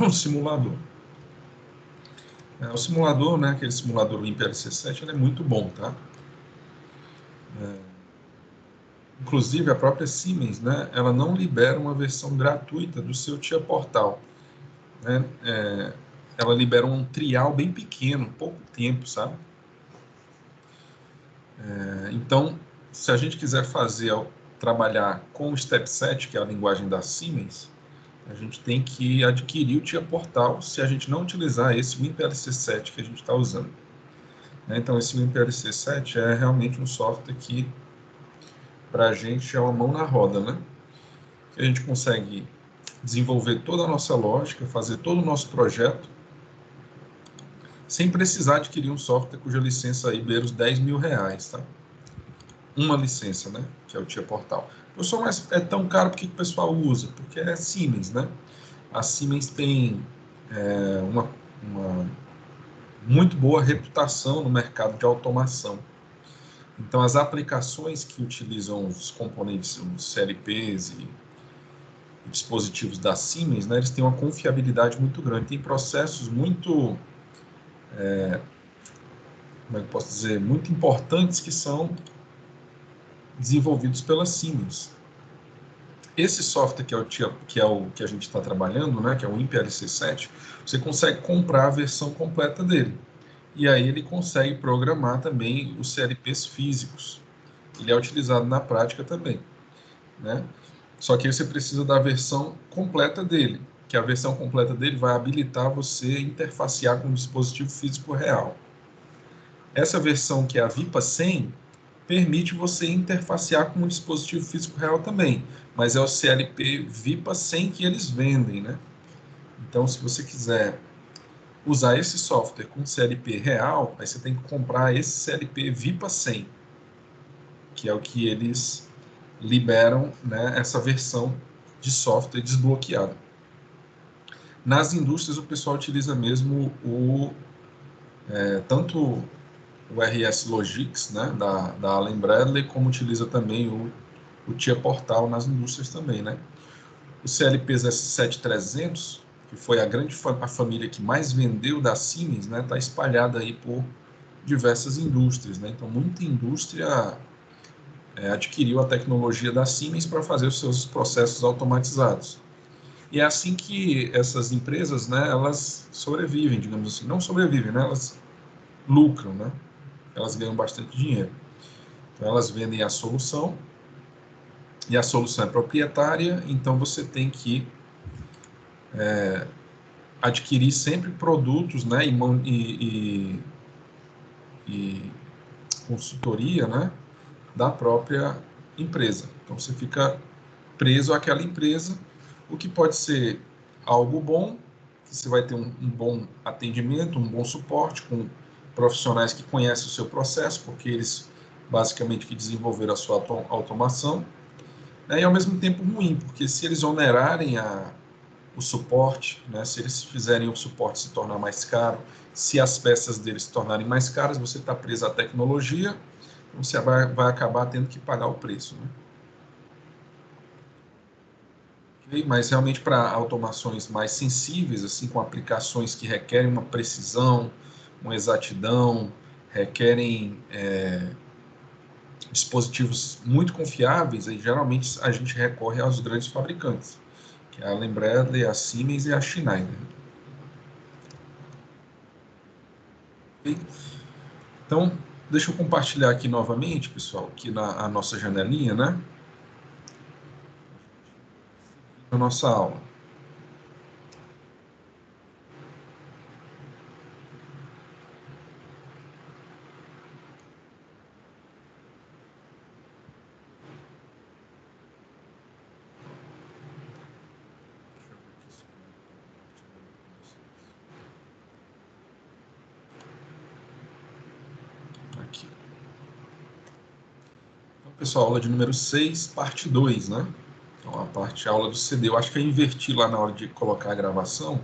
um simulador. O simulador, né, aquele simulador WinPLC7, ele é muito bom, tá? Inclusive, a própria Siemens, né, ela não libera uma versão gratuita do seu TIA Portal, né? Ela libera um trial bem pequeno, pouco tempo, sabe? Então, se a gente quiser trabalhar com o Step 7, que é a linguagem da Siemens, a gente tem que adquirir o TIA Portal se a gente não utilizar esse WinPLC7 que a gente está usando. Então, esse WinPLC7 é realmente um software que, para a gente, é uma mão na roda, né? Que a gente consegue desenvolver toda a nossa lógica, fazer todo o nosso projeto, sem precisar adquirir um software cuja licença aí beira os R$10.000, tá? Uma licença, né? Que é o TIA Portal. Pessoal, mas é tão caro, por que o pessoal usa? Porque é Siemens, né? A Siemens tem uma muito boa reputação no mercado de automação. Então, as aplicações que utilizam os componentes, os CLPs e dispositivos da Siemens, né, eles têm uma confiabilidade muito grande. Tem processos muito, como é que eu posso dizer, muito importantes que são desenvolvidos pela Siemens. Esse software que é o que a gente está trabalhando, né, que é o WinPLC7, você consegue comprar a versão completa dele. E aí ele consegue programar também os CLPs físicos. Ele é utilizado na prática também, né? Só que aí você precisa da versão completa dele, que a versão completa dele vai habilitar você a interfacear com um dispositivo físico real. Essa versão, que é a VIPA 100, permite você interfacear com um dispositivo físico real também, mas é o CLP VIPA 100 que eles vendem, né? Então, se você quiser usar esse software com CLP real, aí você tem que comprar esse CLP VIPA 100, que é o que eles liberam, né, essa versão de software desbloqueada. Nas indústrias, o pessoal utiliza mesmo tanto o RS Logix, né, da Allen Bradley, como utiliza também o TIA Portal nas indústrias também, né. O CLPs S7300, que foi a família que mais vendeu da Siemens, né, está espalhada aí por diversas indústrias, né. Então, muita indústria adquiriu a tecnologia da Siemens para fazer os seus processos automatizados. E é assim que essas empresas, né, elas sobrevivem, digamos assim. Não sobrevivem, né, elas lucram, né? Elas ganham bastante dinheiro. Então, elas vendem a solução, e a solução é proprietária, então você tem que adquirir sempre produtos, né, e consultoria, né, da própria empresa. Então, você fica preso àquela empresa, o que pode ser algo bom, que você vai ter um bom atendimento, um bom suporte com profissionais que conhecem o seu processo, porque eles basicamente que desenvolveram a sua automação, né, e ao mesmo tempo ruim, porque se eles onerarem o suporte, né, se eles fizerem o suporte se tornar mais caro, se as peças deles se tornarem mais caras, você está preso à tecnologia, você vai acabar tendo que pagar o preço, né? Mas realmente para automações mais sensíveis, assim, com aplicações que requerem uma precisão, uma exatidão, requerem dispositivos muito confiáveis, aí geralmente a gente recorre aos grandes fabricantes, que é a Allen Bradley, a Siemens e a Schneider. Okay? Então, deixa eu compartilhar aqui novamente, pessoal, aqui a nossa janelinha, né? A nossa aula. Aqui. Então, pessoal, aula de número 6, parte 2, né? Então, a aula do CD. Eu acho que eu inverti lá na hora de colocar a gravação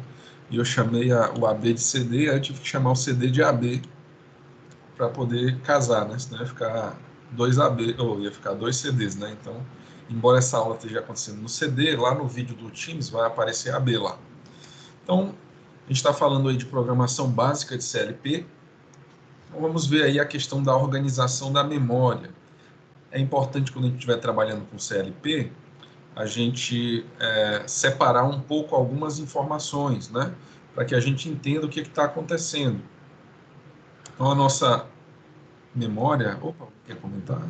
e eu chamei o AB de CD, aí eu tive que chamar o CD de AB para poder casar, né? Senão ia ficar dois AB, ou ia ficar dois CDs, né? Então, embora essa aula esteja acontecendo no CD, lá no vídeo do Teams vai aparecer AB lá. Então, a gente está falando aí de programação básica de CLP. Então, vamos ver aí a questão da organização da memória. É importante, quando a gente estiver trabalhando com CLP, a gente separar um pouco algumas informações, né? Para que a gente entenda o que está acontecendo. Então, a nossa memória... Opa, quer comentar?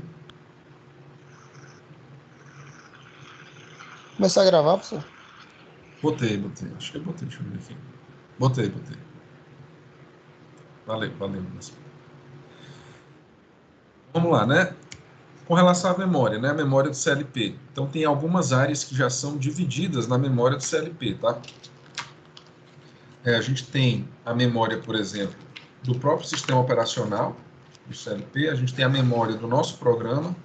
Começar a gravar, professor? Botei. Acho que eu botei, deixa eu ver aqui. Botei. Valeu. Vamos lá, né? Com relação à memória, né? A memória do CLP. Então, tem algumas áreas que já são divididas na memória do CLP, tá? A gente tem a memória, por exemplo, do próprio sistema operacional do CLP, a gente tem a memória do nosso programa,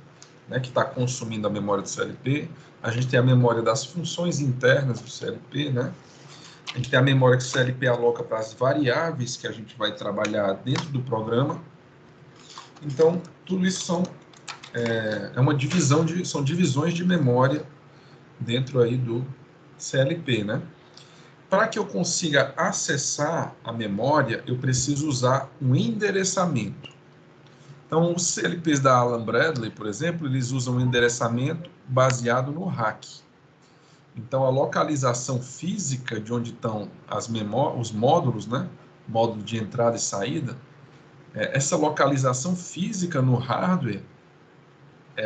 né, que está consumindo a memória do CLP, a gente tem a memória das funções internas do CLP, né? A gente tem a memória que o CLP aloca para as variáveis que a gente vai trabalhar dentro do programa. Então, tudo isso são divisões de memória dentro aí do CLP, né? Para que eu consiga acessar a memória, eu preciso usar um endereçamento. Então, os CLPs da Allen Bradley, por exemplo, eles usam um endereçamento baseado no RAC. Então, a localização física de onde estão os módulos, né? Módulo de entrada e saída, essa localização física no hardware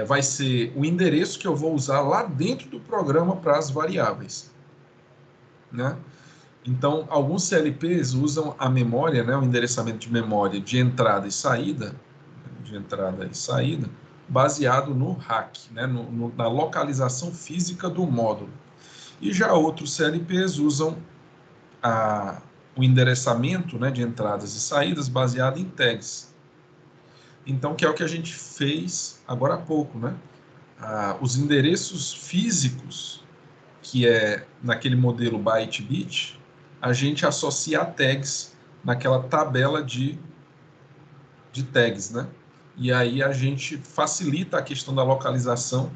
vai ser o endereço que eu vou usar lá dentro do programa para as variáveis, né? Então, alguns CLPs usam a memória, né, o endereçamento de memória de entrada e saída, baseado no RAC, né, na localização física do módulo. E já outros CLPs usam o endereçamento, né, de entradas e saídas baseado em tags. Então, que é o que a gente fez agora há pouco, né? Os endereços físicos, que é naquele modelo byte-bit, a gente associa a tags naquela tabela de tags, né? E aí a gente facilita a questão da localização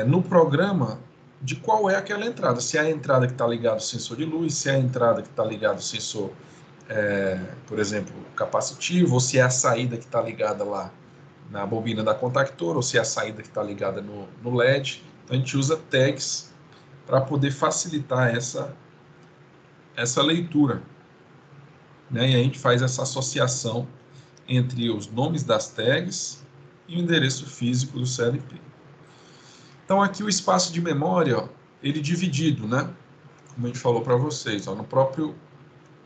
no programa de qual é aquela entrada. Se é a entrada que está ligada ao sensor de luz, se é a entrada que está ligada ao sensor, por exemplo, capacitivo, ou se é a saída que está ligada lá na bobina da contactor, ou se é a saída que está ligada no LED. Então a gente usa tags para poder facilitar essa leitura, né? E a gente faz essa associação entre os nomes das tags e o endereço físico do CLP. Então aqui o espaço de memória, ó, ele dividido, né? Como a gente falou para vocês, ó, no próprio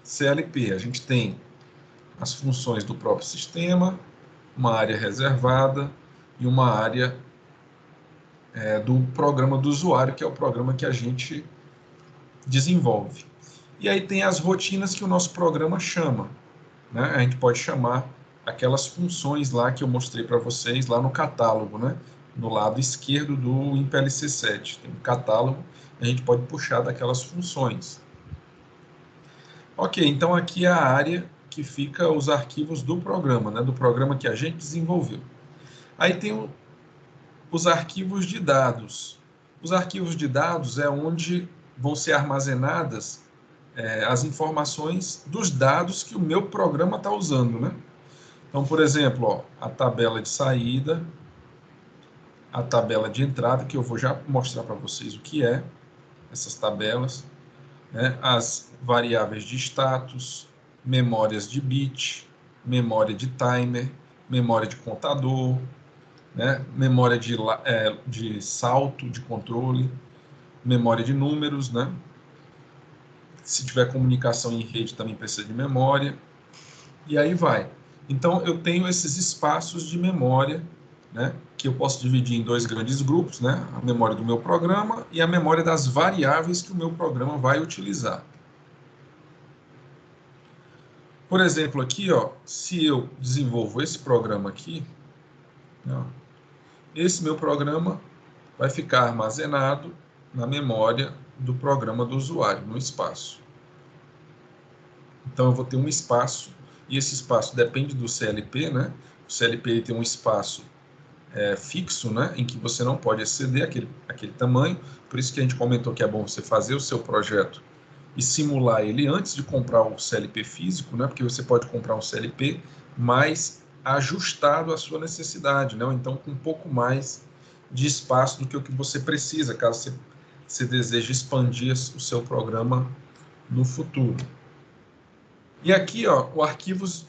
CLP a gente tem as funções do próprio sistema, uma área reservada e uma área do programa do usuário, que é o programa que a gente desenvolve. E aí tem as rotinas que o nosso programa chama, né? A gente pode chamar aquelas funções lá que eu mostrei para vocês lá no catálogo, né? No lado esquerdo do IMPLC 7. Tem um catálogo, a gente pode puxar daquelas funções. Ok, então aqui é a área que fica os arquivos do programa, né? Do programa que a gente desenvolveu. Aí tem os arquivos de dados. Os arquivos de dados é onde vão ser armazenadas as informações dos dados que o meu programa está usando, né? Então, por exemplo, ó, a tabela de saída, a tabela de entrada, que eu vou já mostrar para vocês o que é essas tabelas, né? As variáveis de status, memórias de bit, memória de timer, memória de contador, né? Memória de salto de controle, memória de números, né? Se tiver comunicação em rede também precisa de memória, e aí vai. Então eu tenho esses espaços de memória, né, que eu posso dividir em dois grandes grupos, né, a memória do meu programa e a memória das variáveis que o meu programa vai utilizar. Por exemplo, aqui, ó, se eu desenvolvo esse programa aqui, ó, esse meu programa vai ficar armazenado na memória do programa do usuário, no espaço. Então eu vou ter um espaço, e esse espaço depende do CLP, né? O CLP tem um espaço fixo, né, em que você não pode exceder aquele tamanho, por isso que a gente comentou que é bom você fazer o seu projeto e simular ele antes de comprar o CLP físico, né? Porque você pode comprar um CLP mais ajustado à sua necessidade, né? Ou então com um pouco mais de espaço do que o que você precisa, caso você deseje expandir o seu programa no futuro. E aqui, ó,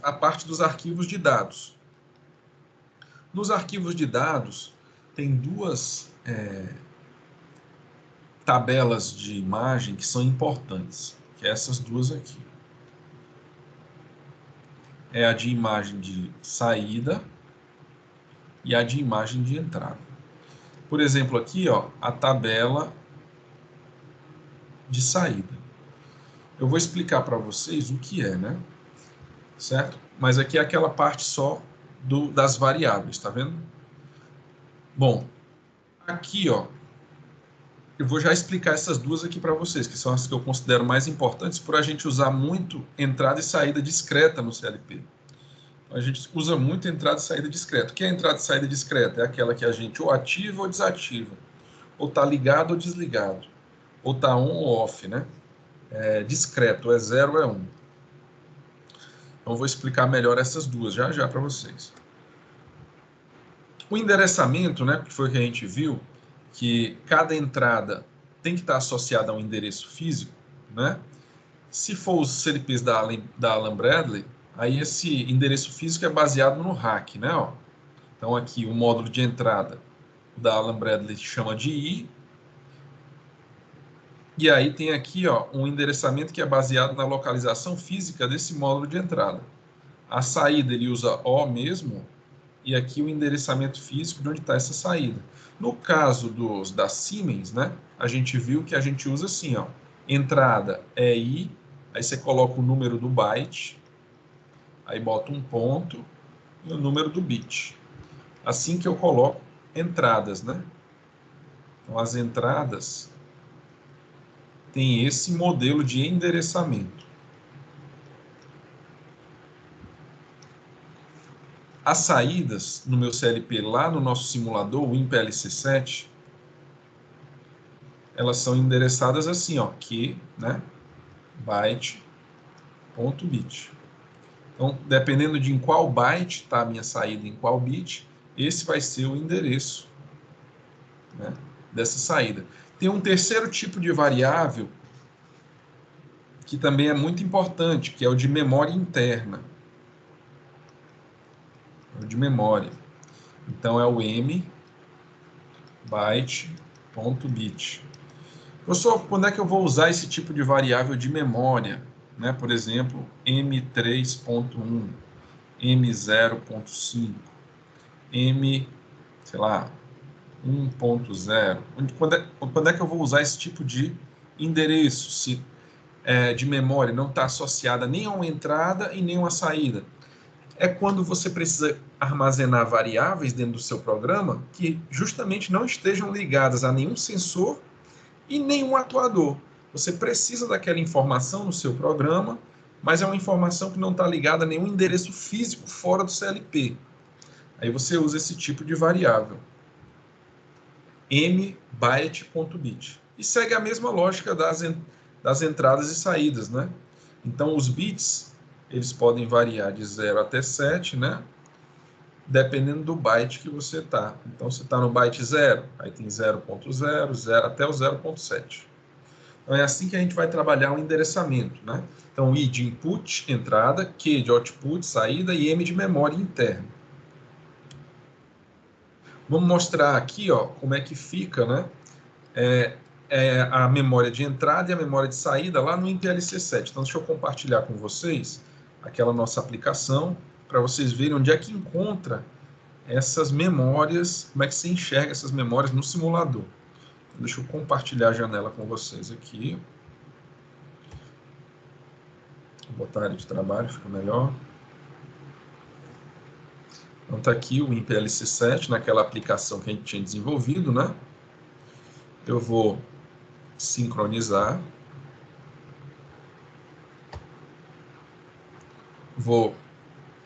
a parte dos arquivos de dados. Nos arquivos de dados, tem duas tabelas de imagem que são importantes, que é essas duas aqui. É a de imagem de saída e a de imagem de entrada. Por exemplo, aqui, ó, a tabela de saída. Eu vou explicar para vocês o que é, né? Certo? Mas aqui é aquela parte só das variáveis, tá vendo? Bom, aqui, ó, eu vou já explicar essas duas aqui para vocês, que são as que eu considero mais importantes, por a gente usar muito entrada e saída discreta no CLP. A gente usa muito entrada e saída discreta. O que é entrada e saída discreta? É aquela que a gente ou ativa ou desativa, ou está ligado ou desligado, ou está on ou off, né? É discreto, é 0 ou é 1. Então, eu vou explicar melhor essas duas já para vocês. O endereçamento, né, que foi o que a gente viu, que cada entrada tem que estar associada a um endereço físico, né? Se for os CLPs da Allen Bradley, aí esse endereço físico é baseado no RAC, né? Ó. Então, aqui o módulo de entrada da Allen Bradley chama de I. E aí tem aqui, ó, um endereçamento que é baseado na localização física desse módulo de entrada. A saída ele usa O mesmo, e aqui o endereçamento físico de onde está essa saída. No caso da Siemens, né, a gente viu que a gente usa assim, ó, entrada é I, aí você coloca o número do byte, aí bota um ponto e o número do bit. Assim que eu coloco entradas, né? Então, as entradas têm esse modelo de endereçamento. As saídas no meu CLP lá no nosso simulador, o IMPLC7, elas são endereçadas assim, ó, que, né, byte, ponto, bit. Então, dependendo de em qual byte está a minha saída, em qual bit, esse vai ser o endereço, né, dessa saída. Tem um terceiro tipo de variável que também é muito importante, que é o de memória interna. O de memória. Então, é o m byte, ponto, bit. Professor, quando é que eu vou usar esse tipo de variável de memória? Né? Por exemplo, M3.1, M0.5, M, sei lá, 1.0. Quando é que eu vou usar esse tipo de endereço se, de memória não está associada nem a uma entrada e nem a uma saída? É quando você precisa armazenar variáveis dentro do seu programa que justamente não estejam ligadas a nenhum sensor e nenhum atuador. Você precisa daquela informação no seu programa, mas é uma informação que não está ligada a nenhum endereço físico fora do CLP. Aí você usa esse tipo de variável, mbyte.bit. E segue a mesma lógica das entradas e saídas, né? Então, os bits, eles podem variar de 0 até 7, né? Dependendo do byte que você está. Então, você está no byte 0, aí tem 0.0, 0 até o 0.7. Então, é assim que a gente vai trabalhar o endereçamento, né? Então, I de input, entrada, Q de output, saída, e M de memória interna. Vamos mostrar aqui, ó, como é que fica, né? A memória de entrada e a memória de saída lá no IMPLC7. Então, deixa eu compartilhar com vocês aquela nossa aplicação, para vocês verem onde é que encontra essas memórias, como é que você enxerga essas memórias no simulador. Então, deixa eu compartilhar a janela com vocês aqui. Vou botar a área de trabalho, fica melhor. Então, está aqui o IMPLC7, naquela aplicação que a gente tinha desenvolvido, né? Eu vou sincronizar. Vou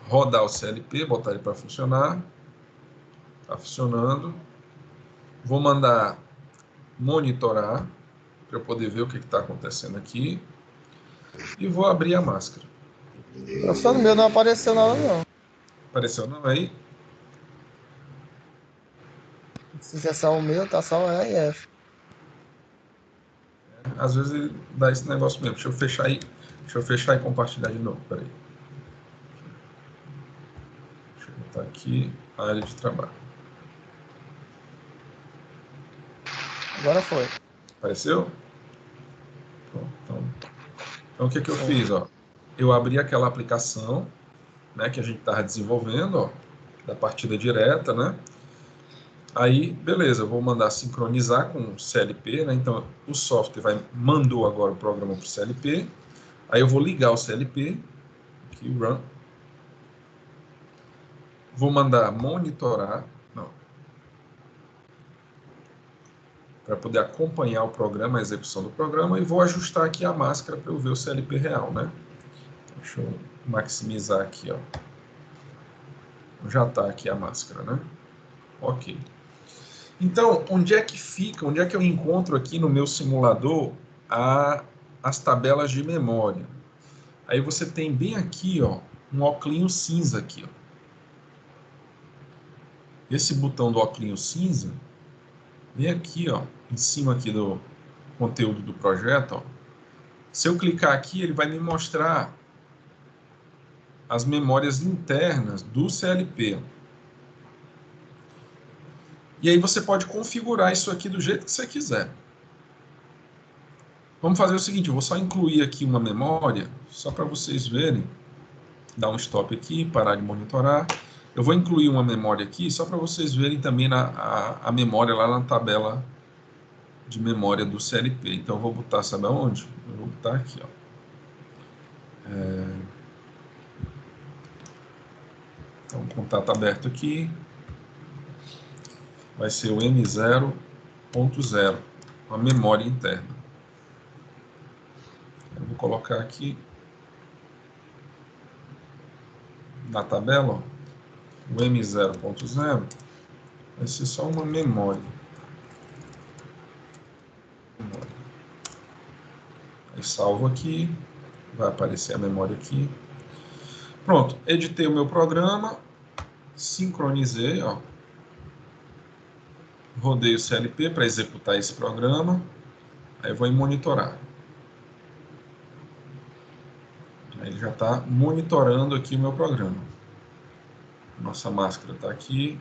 rodar o CLP, botar ele para funcionar. Está funcionando. Vou mandar monitorar, para eu poder ver o que está acontecendo aqui. e vou abrir a máscara. Professor, no meu não apareceu nada, não. Apareceu não aí? Se é só o meu, tá só o RF. Às vezes ele dá esse negócio mesmo. Deixa eu fechar e compartilhar de novo. Peraí. Deixa eu botar aqui a área de trabalho. Agora foi. Apareceu? Então o que eu Sim. fiz? Ó? Eu abri aquela aplicação, né, que a gente estava desenvolvendo, ó, da partida direta, né? Aí, beleza, eu vou mandar sincronizar com o CLP, né? Então, o software mandou agora o programa para o CLP. Aí eu vou ligar o CLP, aqui, run. Vou mandar monitorar, não, para poder acompanhar o programa, a execução do programa, e vou ajustar aqui a máscara para eu ver o CLP real, né? Deixa eu maximizar aqui, ó. Já está aqui a máscara, né? Ok. Então, onde é que eu encontro aqui no meu simulador as tabelas de memória? Aí você tem bem aqui, ó, um óculos cinza aqui, ó. Esse botão do óculos cinza, bem aqui, ó, em cima aqui do conteúdo do projeto, ó. Se eu clicar aqui, ele vai me mostrar as memórias internas do CLP. E aí você pode configurar isso aqui do jeito que você quiser. Vamos fazer o seguinte, eu vou só incluir aqui uma memória, só para vocês verem. Dar um stop aqui, parar de monitorar. Eu vou incluir uma memória aqui, só para vocês verem também a memória lá na tabela de memória do CLP. Então, eu vou botar, sabe aonde? Eu vou botar aqui, ó. Então, o contato aberto aqui vai ser o M0.0, a memória interna. Eu vou colocar aqui na tabela, ó, o M0.0 vai ser só uma memória. Aí salvo aqui, vai aparecer a memória aqui. Pronto, editei o meu programa, sincronizei, ó. Rodei o CLP para executar esse programa. Aí eu vou em monitorar. Aí ele já está monitorando aqui o meu programa. Nossa máscara está aqui.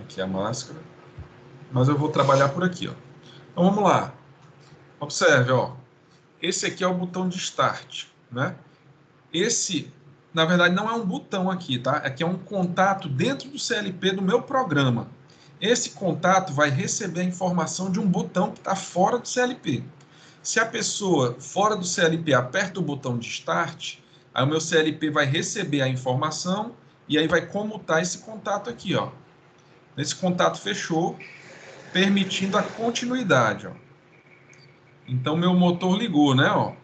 Aqui a máscara. Mas eu vou trabalhar por aqui, ó. Então vamos lá. Observe, ó. Esse aqui é o botão de Start, né? Esse, na verdade, não é um botão aqui, tá? Aqui é um contato dentro do CLP do meu programa. Esse contato vai receber a informação de um botão que está fora do CLP. Se a pessoa fora do CLP aperta o botão de Start, aí o meu CLP vai receber a informação e aí vai comutar esse contato aqui, ó. Esse contato fechou, permitindo a continuidade, ó. Então, meu motor ligou, né, ó.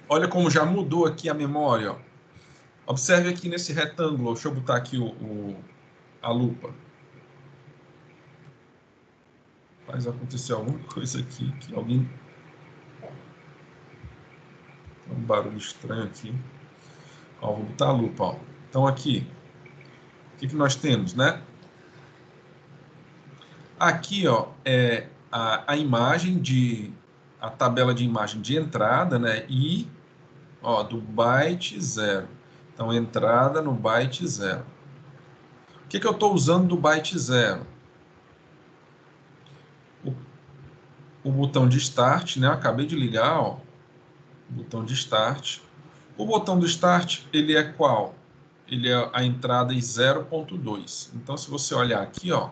Olha como já mudou aqui a memória, ó. Observe aqui nesse retângulo, deixa eu botar aqui a lupa. Faz acontecer alguma coisa aqui, que alguém... Tem um barulho estranho aqui. Ó, vou botar a lupa, ó. Então aqui, o que nós temos, né? Aqui, ó, é a imagem a tabela de imagem de entrada, né? E, ó, do byte 0. Então, entrada no byte 0. O que eu estou usando do byte 0? O botão de Start, né? Eu acabei de ligar, ó. O botão de Start. O botão do Start, ele é qual? Ele é a entrada em 0.2. Então, se você olhar aqui, ó,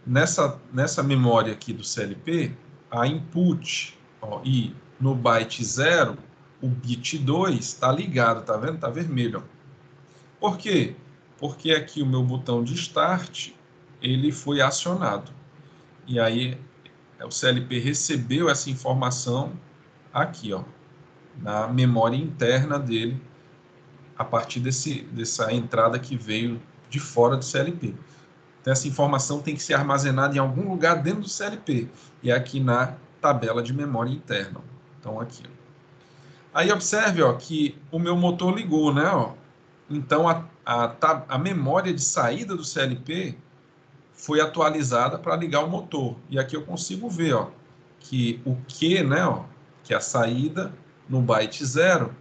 nessa memória aqui do CLP, a input, ó, e no byte 0, o bit 2 está ligado, tá vendo? Tá vermelho. Ó. Por quê? Porque aqui o meu botão de Start, ele foi acionado. E aí, o CLP recebeu essa informação aqui, ó, na memória interna dele, a partir dessa entrada que veio de fora do CLP. Então, essa informação tem que ser armazenada em algum lugar dentro do CLP. E é aqui na tabela de memória interna. Então, aqui. Aí, observe ó, que o meu motor ligou, né? Ó. Então, a memória de saída do CLP foi atualizada para ligar o motor. E aqui eu consigo ver ó, que o Q, né, ó, que é a saída no byte 0,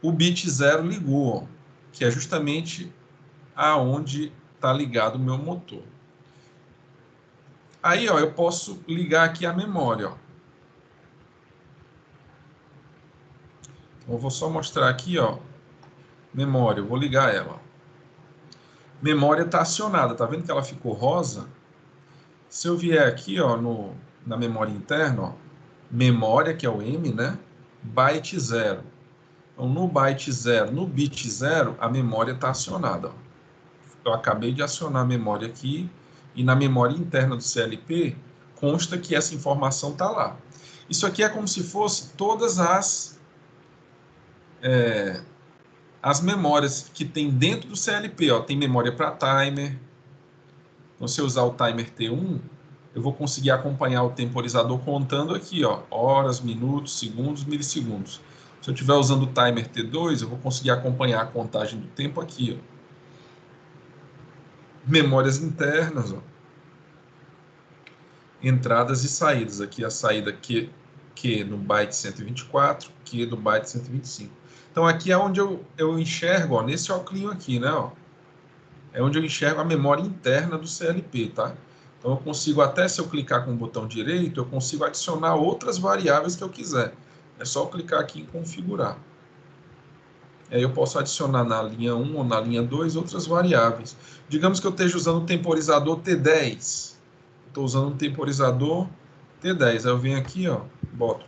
o bit 0 ligou, ó, que é justamente aonde está ligado o meu motor. Aí, ó, eu posso ligar aqui a memória. Ó. Então, eu vou só mostrar aqui, ó, memória, eu vou ligar ela. Memória está acionada, tá vendo que ela ficou rosa? Se eu vier aqui, ó, na memória interna, ó, memória, que é o M, né? Byte 0. Então, no byte 0, no bit 0, a memória está acionada. Ó. Eu acabei de acionar a memória aqui, e na memória interna do CLP, consta que essa informação está lá. Isso aqui é como se fosse todas as memórias que tem dentro do CLP. Ó. Tem memória para timer. Então, se eu usar o timer T1, eu vou conseguir acompanhar o temporizador contando aqui, ó, horas, minutos, segundos, milissegundos. Se eu estiver usando o timer T2, eu vou conseguir acompanhar a contagem do tempo aqui, ó. Memórias internas, ó. Entradas e saídas. Aqui a saída Q no byte 124, Q do byte 125. Então aqui é onde eu enxergo, ó, nesse óculos aqui, né? Ó, é onde eu enxergo a memória interna do CLP, tá? Então eu consigo, até se eu clicar com o botão direito, eu consigo adicionar outras variáveis que eu quiser. É só eu clicar aqui em configurar. Aí eu posso adicionar na linha 1 ou na linha 2 outras variáveis. Digamos que eu esteja usando o temporizador T10. Estou usando um temporizador T10. Aí eu venho aqui, ó, boto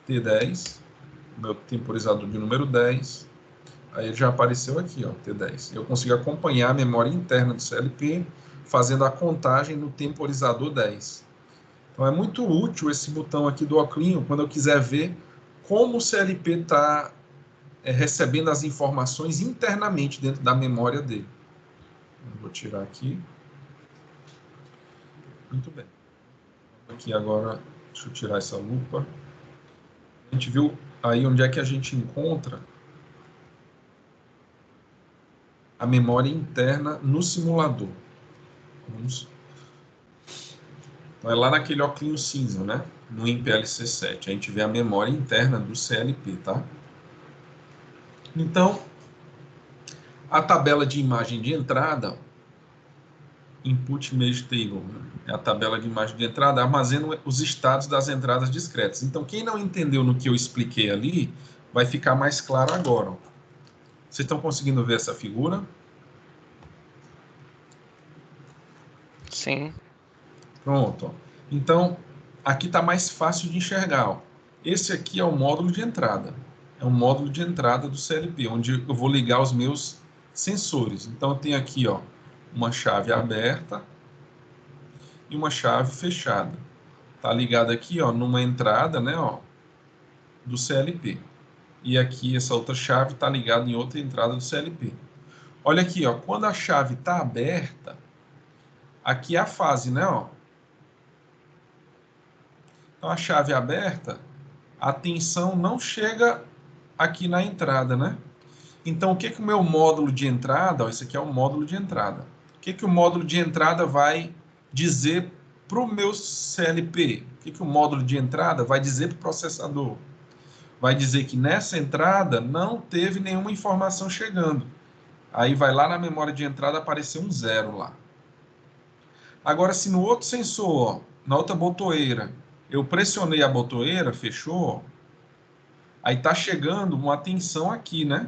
T10, meu temporizador de número 10. Aí ele já apareceu aqui, ó, T10. Eu consigo acompanhar a memória interna do CLP fazendo a contagem no temporizador 10. Então é muito útil esse botão aqui do óculos quando eu quiser ver como o CLP está recebendo as informações internamente dentro da memória dele. Eu vou tirar aqui. Muito bem. Aqui agora, deixa eu tirar essa lupa. A gente viu aí onde é que a gente encontra a memória interna no simulador. Vamos. Então é lá naquele óculos cinza, né? No IMPLC7. A gente vê a memória interna do CLP, tá? Então, a tabela de imagem de entrada, Input Image Table, né? É a tabela de imagem de entrada, armazena os estados das entradas discretas. Então, quem não entendeu no que eu expliquei ali, vai ficar mais claro agora. Ó. Vocês estão conseguindo ver essa figura? Sim. Pronto. Ó. Então, aqui está mais fácil de enxergar. Ó. Esse aqui é o módulo de entrada. É o módulo de entrada do CLP, onde eu vou ligar os meus sensores. Então, eu tenho aqui ó, uma chave aberta e uma chave fechada. Está ligado aqui ó, numa entrada né, ó, do CLP. E aqui essa outra chave está ligada em outra entrada do CLP. Olha aqui, ó, quando a chave está aberta, aqui é a fase, né? Ó. Então, a chave aberta, a tensão não chega aqui na entrada, né? Então, o que o meu módulo de entrada, ó, esse aqui é o módulo de entrada. O que o módulo de entrada vai dizer para o meu CLP? O que o módulo de entrada vai dizer para o processador? Vai dizer que nessa entrada não teve nenhuma informação chegando. Aí vai lá na memória de entrada aparecer um 0 lá. Agora, se no outro sensor, ó, na outra botoeira, eu pressionei a botoeira, fechou, aí está chegando uma tensão aqui, né?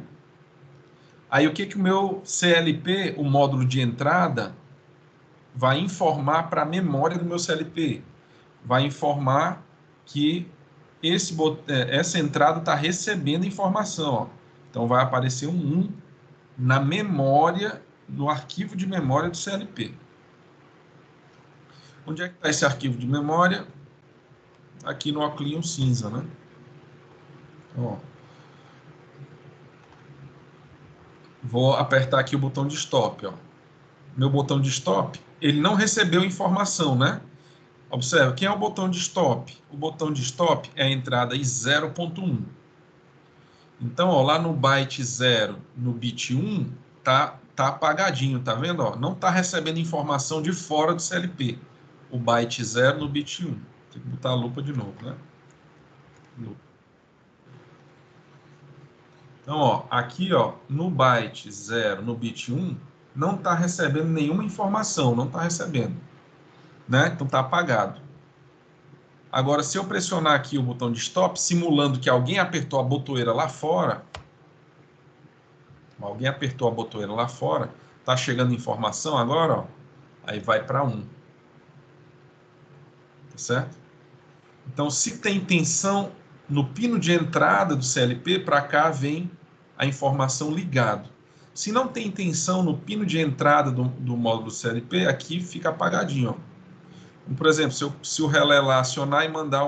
Aí o que o meu CLP, o módulo de entrada, vai informar para a memória do meu CLP? Vai informar que essa entrada está recebendo informação. Ó. Então vai aparecer um 1 na memória, no arquivo de memória do CLP. Onde é que está esse arquivo de memória? Aqui no óculos cinza, né? Ó. Vou apertar aqui o botão de stop. Ó. Meu botão de stop, ele não recebeu informação, né? Observa, quem é o botão de stop? O botão de stop é a entrada em 0.1. Então, ó, lá no byte 0, no bit 1, tá apagadinho, tá vendo? Ó? Não está recebendo informação de fora do CLP. O byte 0 no bit 1. Tem que botar a lupa de novo, né? Então, ó, aqui, ó, no byte 0, no bit 1, não está recebendo nenhuma informação, não está recebendo, né? Então está apagado. Agora, se eu pressionar aqui o botão de stop, simulando que alguém apertou a botoeira lá fora, tá chegando informação agora, ó, aí vai para 1. Tá certo? Então, se tem tensão no pino de entrada do CLP, para cá vem a informação ligado. Se não tem tensão no pino de entrada do módulo CLP, aqui fica apagadinho. Ó. Então, por exemplo, se o relé lá acionar e mandar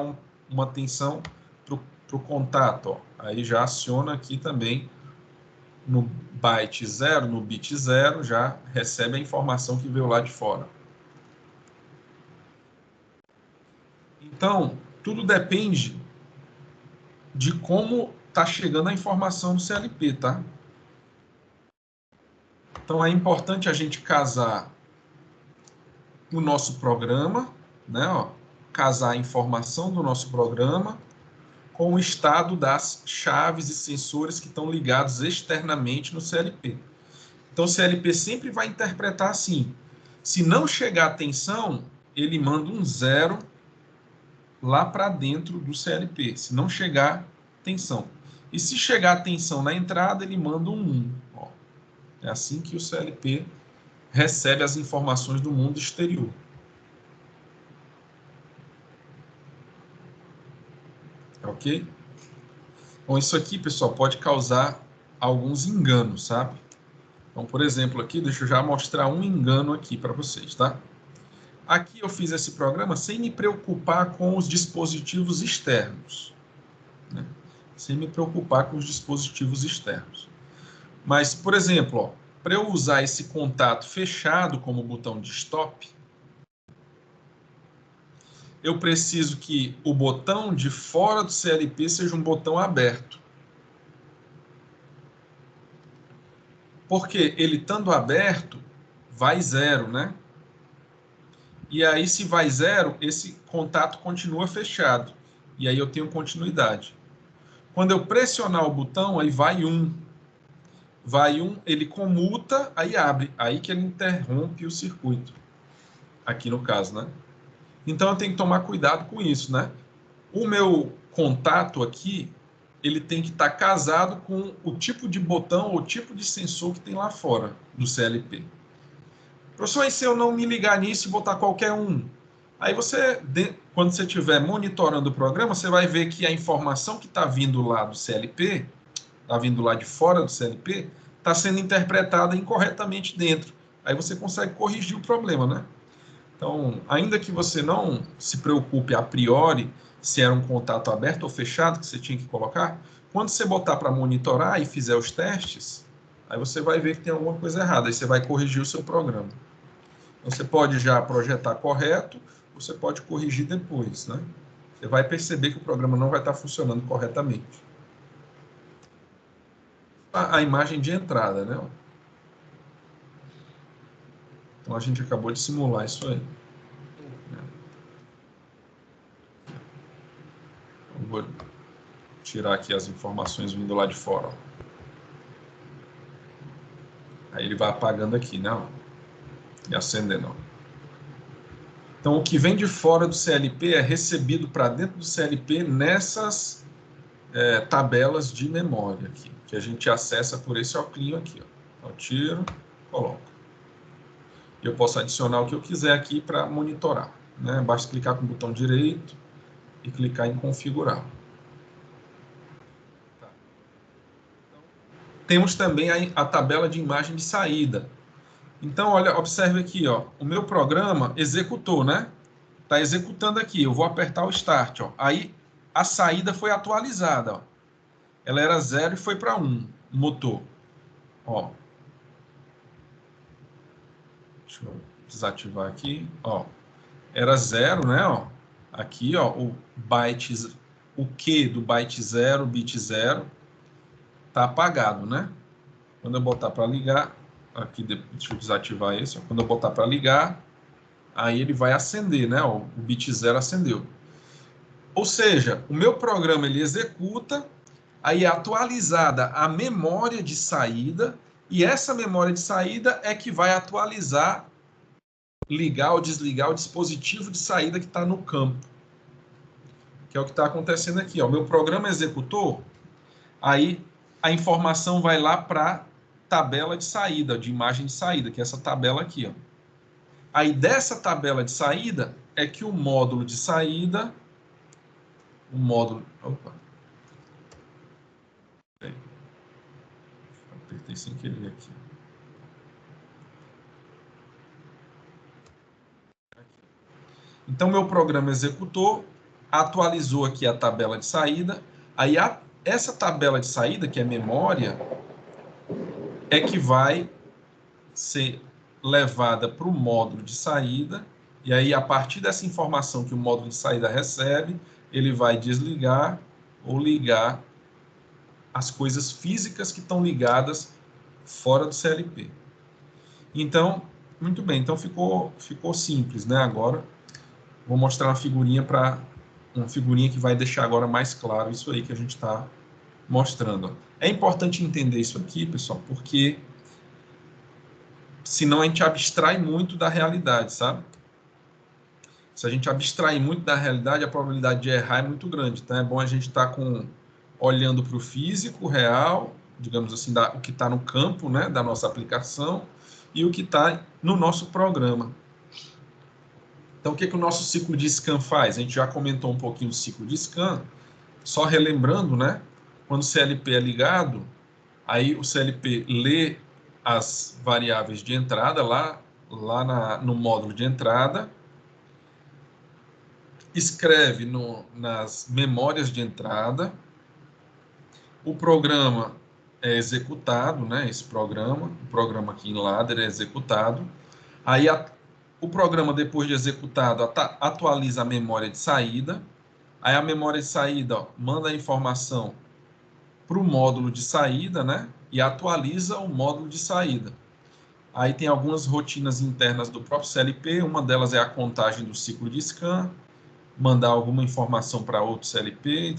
uma tensão para o contato, ó, aí já aciona aqui também no byte 0, no bit 0, já recebe a informação que veio lá de fora. Então, tudo depende de como está chegando a informação do CLP, tá? Então, é importante a gente casar o nosso programa, né? Ó, casar a informação do nosso programa com o estado das chaves e sensores que estão ligados externamente no CLP. Então, o CLP sempre vai interpretar assim. Se não chegar a tensão, ele manda um 0 lá para dentro do CLP, se não chegar tensão. E se chegar tensão na entrada, ele manda um 1. Ó. É assim que o CLP recebe as informações do mundo exterior. Ok? Então, isso aqui, pessoal, pode causar alguns enganos, sabe? Então, por exemplo, aqui, deixa eu já mostrar um engano aqui para vocês, tá? Aqui eu fiz esse programa sem me preocupar com os dispositivos externos, né? Sem me preocupar com os dispositivos externos. Mas, por exemplo, para eu usar esse contato fechado como botão de stop, eu preciso que o botão de fora do CLP seja um botão aberto. Porque ele estando aberto, vai 0, né? E aí, se vai 0, esse contato continua fechado. E aí eu tenho continuidade. Quando eu pressionar o botão, aí vai 1. Vai 1, ele comuta, aí abre. Aí que ele interrompe o circuito. Aqui no caso, né? Então eu tenho que tomar cuidado com isso, né? O meu contato aqui, ele tem que estar casado com o tipo de botão ou tipo de sensor que tem lá fora do CLP. Professor, e se eu não me ligar nisso e botar qualquer um? Aí você, quando você estiver monitorando o programa, você vai ver que a informação que está vindo lá do CLP, está vindo lá de fora do CLP, está sendo interpretada incorretamente dentro. Aí você consegue corrigir o problema, né? Então, ainda que você não se preocupe a priori se era um contato aberto ou fechado que você tinha que colocar, quando você botar para monitorar e fizer os testes, aí você vai ver que tem alguma coisa errada, aí você vai corrigir o seu programa. Então, você pode já projetar correto, você pode corrigir depois, né? Você vai perceber que o programa não vai estar funcionando corretamente. A imagem de entrada, né? Então, a gente acabou de simular isso aí. Eu vou tirar aqui as informações vindo lá de fora. Aí ele vai apagando aqui, né? E acendendo. Então, o que vem de fora do CLP é recebido para dentro do CLP nessas tabelas de memória aqui, que a gente acessa por esse óculos aqui. Ó. Então, eu tiro, coloco. E eu posso adicionar o que eu quiser aqui para monitorar. Né? Basta clicar com o botão direito e clicar em configurar. Tá. Então, temos também a tabela de imagem de saída. Então, olha, observe aqui, ó, o meu programa executou, né? Está executando aqui, eu vou apertar o Start. Ó. Aí, a saída foi atualizada. Ó. Ela era 0 e foi para 1, motor. Ó. Deixa eu desativar aqui. Ó. era 0, né? Ó. Aqui, ó, o Q do byte 0, bit 0, tá apagado, né? Quando eu botar para ligar, aqui, deixa eu desativar esse, ó. Quando eu botar para ligar, aí ele vai acender, né? Ó, o bit 0 acendeu. Ou seja, o meu programa ele executa, aí é atualizada a memória de saída, e essa memória de saída é que vai atualizar, ligar ou desligar o dispositivo de saída que está no campo. Que é o que está acontecendo aqui. O meu programa executou, aí a informação vai lá para a tabela de saída, de imagem de saída, que é essa tabela aqui. Ó. Aí dessa tabela de saída é que o módulo de saída, o módulo... Opa! Apertei sem querer aqui. Então, meu programa executou, atualizou aqui a tabela de saída, aí essa tabela de saída, que é memória, é que vai ser levada para o módulo de saída, e aí, a partir dessa informação que o módulo de saída recebe, ele vai desligar ou ligar as coisas físicas que estão ligadas fora do CLP. Então, muito bem, então ficou simples, né? Agora, vou mostrar uma figurinha que vai deixar agora mais claro isso aí que a gente está mostrando. É importante entender isso aqui, pessoal, porque senão a gente abstrai muito da realidade, sabe? Se a gente abstrair muito da realidade, a probabilidade de errar é muito grande. Então é bom a gente estar olhando para o físico real, digamos assim, o que está no campo, né, da nossa aplicação, e o que está no nosso programa. Então, o que o nosso ciclo de scan faz? A gente já comentou um pouquinho do ciclo de scan, só relembrando, né? Quando o CLP é ligado, aí o CLP lê as variáveis de entrada lá no módulo de entrada, escreve nas memórias de entrada, o programa é executado, né? O programa aqui em ladder é executado, aí o programa, depois de executado, atualiza a memória de saída. Aí a memória de saída, ó, manda a informação para o módulo de saída, né? E atualiza o módulo de saída. Aí tem algumas rotinas internas do próprio CLP. Uma delas é a contagem do ciclo de scan, mandar alguma informação para outro CLP, e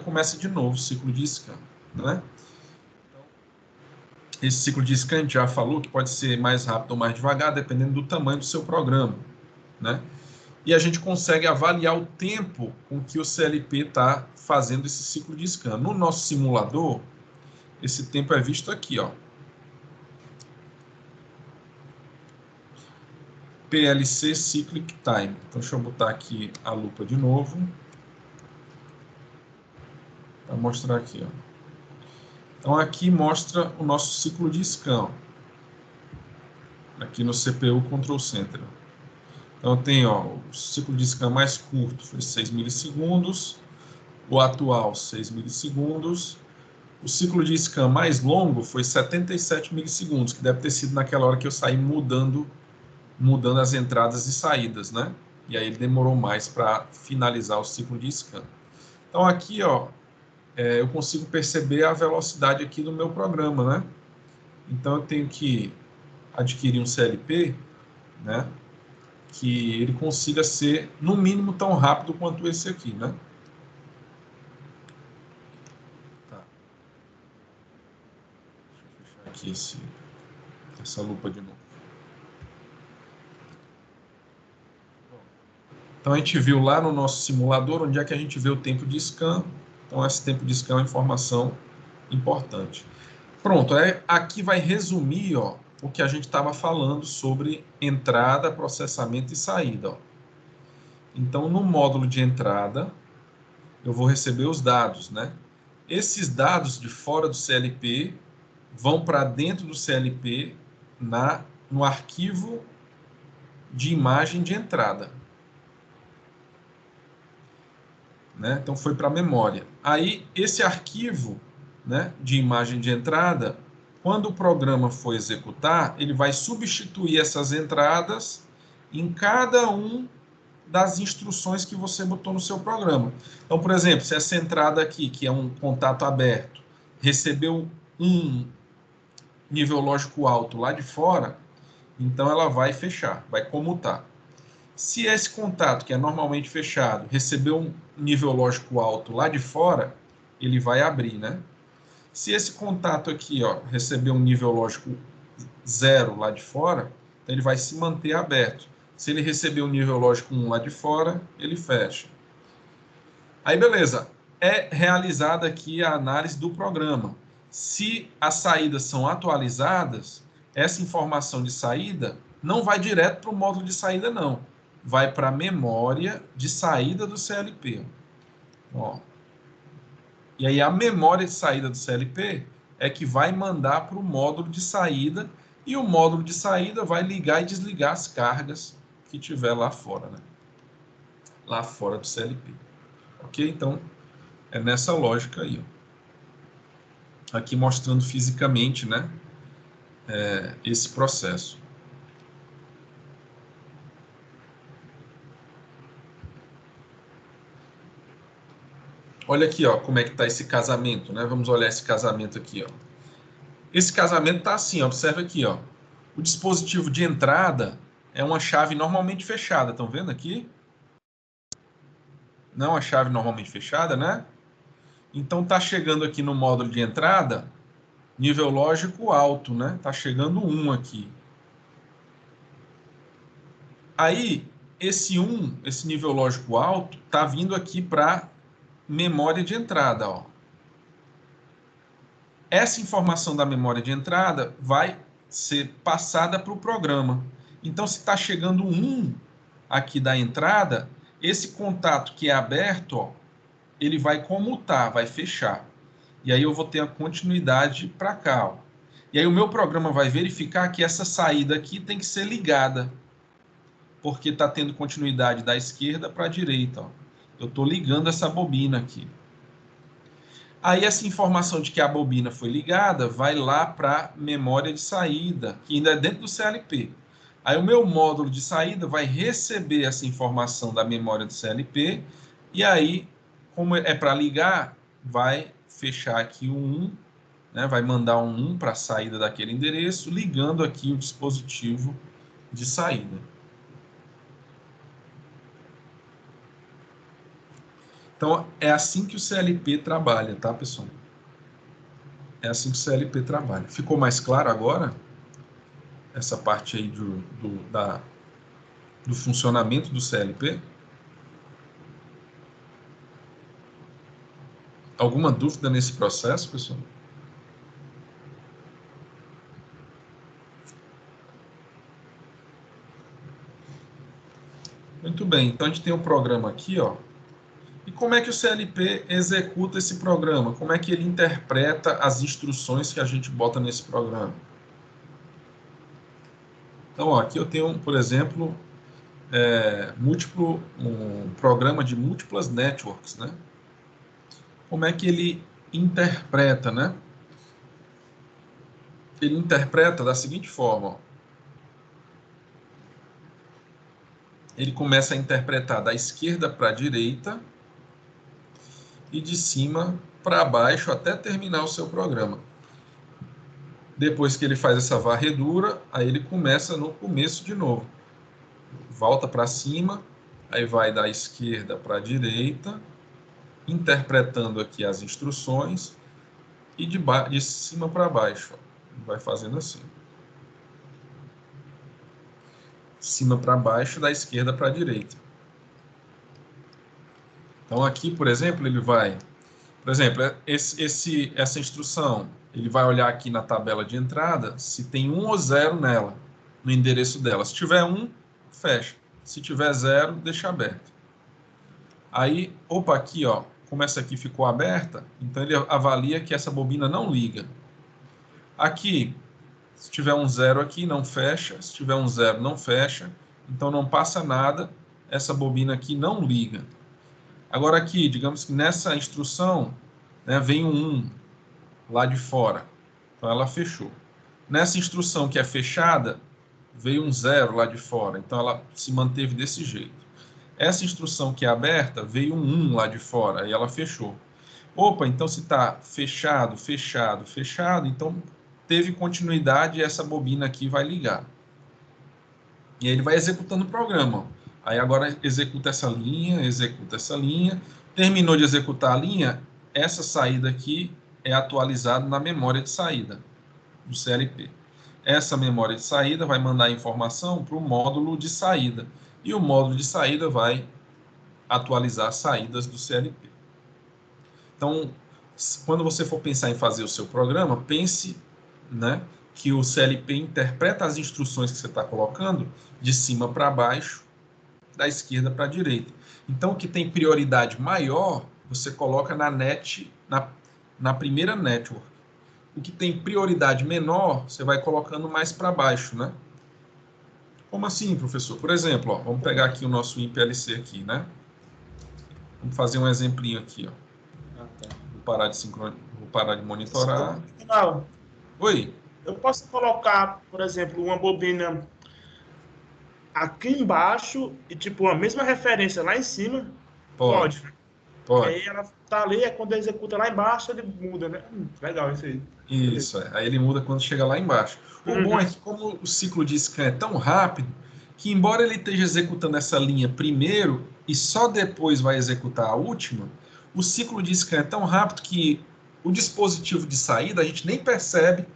começa de novo o ciclo de scan, né? Esse ciclo de scan a gente já falou que pode ser mais rápido ou mais devagar, dependendo do tamanho do seu programa, né? E a gente consegue avaliar o tempo com que o CLP está fazendo esse ciclo de scan. No nosso simulador, esse tempo é visto aqui, ó. PLC Cyclic Time. Então, deixa eu botar aqui a lupa de novo, para mostrar aqui, ó. Então, aqui mostra o nosso ciclo de scan, ó. Aqui no CPU Control Center. Então, tem, ó, o ciclo de scan mais curto foi 6 milissegundos, o atual 6 milissegundos, o ciclo de scan mais longo foi 77 milissegundos, que deve ter sido naquela hora que eu saí mudando as entradas e saídas, né? E aí ele demorou mais para finalizar o ciclo de scan. Então aqui, ó, eu consigo perceber a velocidade aqui do meu programa, né? Então eu tenho que adquirir um CLP, né? Que ele consiga ser, no mínimo, tão rápido quanto esse aqui, né? Tá. Deixa eu fechar aqui essa lupa de novo. Então, a gente viu lá no nosso simulador onde é que a gente vê o tempo de scan. Então, esse tempo de scan é uma informação importante. Pronto, aqui vai resumir, ó, o que a gente estava falando sobre entrada, processamento e saída. Ó. Então, no módulo de entrada, eu vou receber os dados, né? Esses dados de fora do CLP vão para dentro do CLP no arquivo de imagem de entrada. Né? Então, foi para a memória. Aí, esse arquivo, né, de imagem de entrada, quando o programa for executar, ele vai substituir essas entradas em cada um das instruções que você botou no seu programa. Então, por exemplo, se essa entrada aqui, que é um contato aberto, recebeu um nível lógico alto lá de fora, então ela vai fechar, vai comutar. Se esse contato, que é normalmente fechado, recebeu um nível lógico alto lá de fora, ele vai abrir, né? Se esse contato aqui, ó, receber um nível lógico 0 lá de fora, então ele vai se manter aberto. Se ele receber um nível lógico 1 lá de fora, ele fecha. Aí, beleza. É realizada aqui a análise do programa. Se as saídas são atualizadas, essa informação de saída não vai direto para o módulo de saída, não. Vai para a memória de saída do CLP. Ó. E aí a memória de saída do CLP é que vai mandar para o módulo de saída, e o módulo de saída vai ligar e desligar as cargas que tiver lá fora, né? Lá fora do CLP. Ok? Então, é nessa lógica aí. Ó. Aqui mostrando fisicamente, né? Esse processo. Olha aqui, ó, como é que está esse casamento, né? Vamos olhar esse casamento aqui, ó. Esse casamento está assim, ó, observa aqui, ó. O dispositivo de entrada é uma chave normalmente fechada, estão vendo aqui? Não a chave normalmente fechada, né? Então está chegando aqui no módulo de entrada, nível lógico alto, né? Está chegando 1 aqui. Aí, esse 1, esse nível lógico alto, está vindo aqui para memória de entrada, ó. Essa informação da memória de entrada vai ser passada para o programa. Então, se está chegando 1 aqui da entrada, esse contato que é aberto, ó, ele vai comutar, vai fechar. E aí eu vou ter a continuidade para cá. Ó. E aí o meu programa vai verificar que essa saída aqui tem que ser ligada, porque está tendo continuidade da esquerda para a direita. Ó. Eu estou ligando essa bobina aqui. Aí essa informação de que a bobina foi ligada vai lá para a memória de saída, que ainda é dentro do CLP. Aí o meu módulo de saída vai receber essa informação da memória do CLP, e aí, como é para ligar, vai fechar aqui o 1, né, vai mandar um 1 para a saída daquele endereço, ligando aqui o dispositivo de saída. Então, é assim que o CLP trabalha, tá, pessoal? É assim que o CLP trabalha. Ficou mais claro agora? Essa parte aí do funcionamento do CLP? Alguma dúvida nesse processo, pessoal? Muito bem, então a gente tem um programa aqui, ó. E como é que o CLP executa esse programa? Como é que ele interpreta as instruções que a gente bota nesse programa? Então, ó, aqui eu tenho, por exemplo, um programa de múltiplas networks, né? Como é que ele interpreta, né? Ele interpreta da seguinte forma, ó. Ele começa a interpretar da esquerda para a direita e de cima para baixo até terminar o seu programa. Depois que ele faz essa varredura, aí ele começa no começo de novo. Volta para cima, aí vai da esquerda para a direita, interpretando aqui as instruções, e de cima para baixo. Vai fazendo assim. De cima para baixo, da esquerda para a direita. Então aqui, por exemplo, ele vai... Por exemplo, essa instrução, ele vai olhar aqui na tabela de entrada se tem 1 ou 0 nela, no endereço dela. Se tiver 1, fecha. Se tiver 0, deixa aberto. Aí, opa, aqui, ó, como essa aqui ficou aberta, então ele avalia que essa bobina não liga. Aqui, se tiver um 0 aqui, não fecha. Se tiver um 0, não fecha. Então não passa nada, essa bobina aqui não liga. Agora aqui, digamos que nessa instrução, né, vem um 1 lá de fora. Então ela fechou. Nessa instrução que é fechada, veio um 0 lá de fora. Então ela se manteve desse jeito. Essa instrução que é aberta, veio um 1 lá de fora, e ela fechou. Opa, então se está fechado, fechado, fechado, então teve continuidade e essa bobina aqui vai ligar. E aí ele vai executando o programa. Aí agora executa essa linha, terminou de executar a linha, essa saída aqui é atualizada na memória de saída do CLP. Essa memória de saída vai mandar a informação para o módulo de saída. E o módulo de saída vai atualizar as saídas do CLP. Então, quando você for pensar em fazer o seu programa, pense, né, que o CLP interpreta as instruções que você está colocando de cima para baixo, da esquerda para a direita. Então, o que tem prioridade maior, você coloca na primeira network. O que tem prioridade menor, você vai colocando mais para baixo, né? Como assim, professor? Por exemplo, ó, vamos pegar aqui o nosso IPLC aqui, né? Vamos fazer um exemplinho aqui, ó. Vou parar de monitorar. Não, Oi? eu posso colocar, por exemplo, uma bobina aqui embaixo e, tipo, a mesma referência lá em cima? Pode, Pode. Que pode. aí ela tá ali, é quando executa lá embaixo, ele muda, né? Legal isso aí. Isso, é. Aí ele muda quando chega lá embaixo. O bom é Uhum. que como o ciclo de scan é tão rápido, que embora ele esteja executando essa linha primeiro e só depois vai executar a última, o ciclo de scan é tão rápido que o dispositivo de saída a gente nem percebe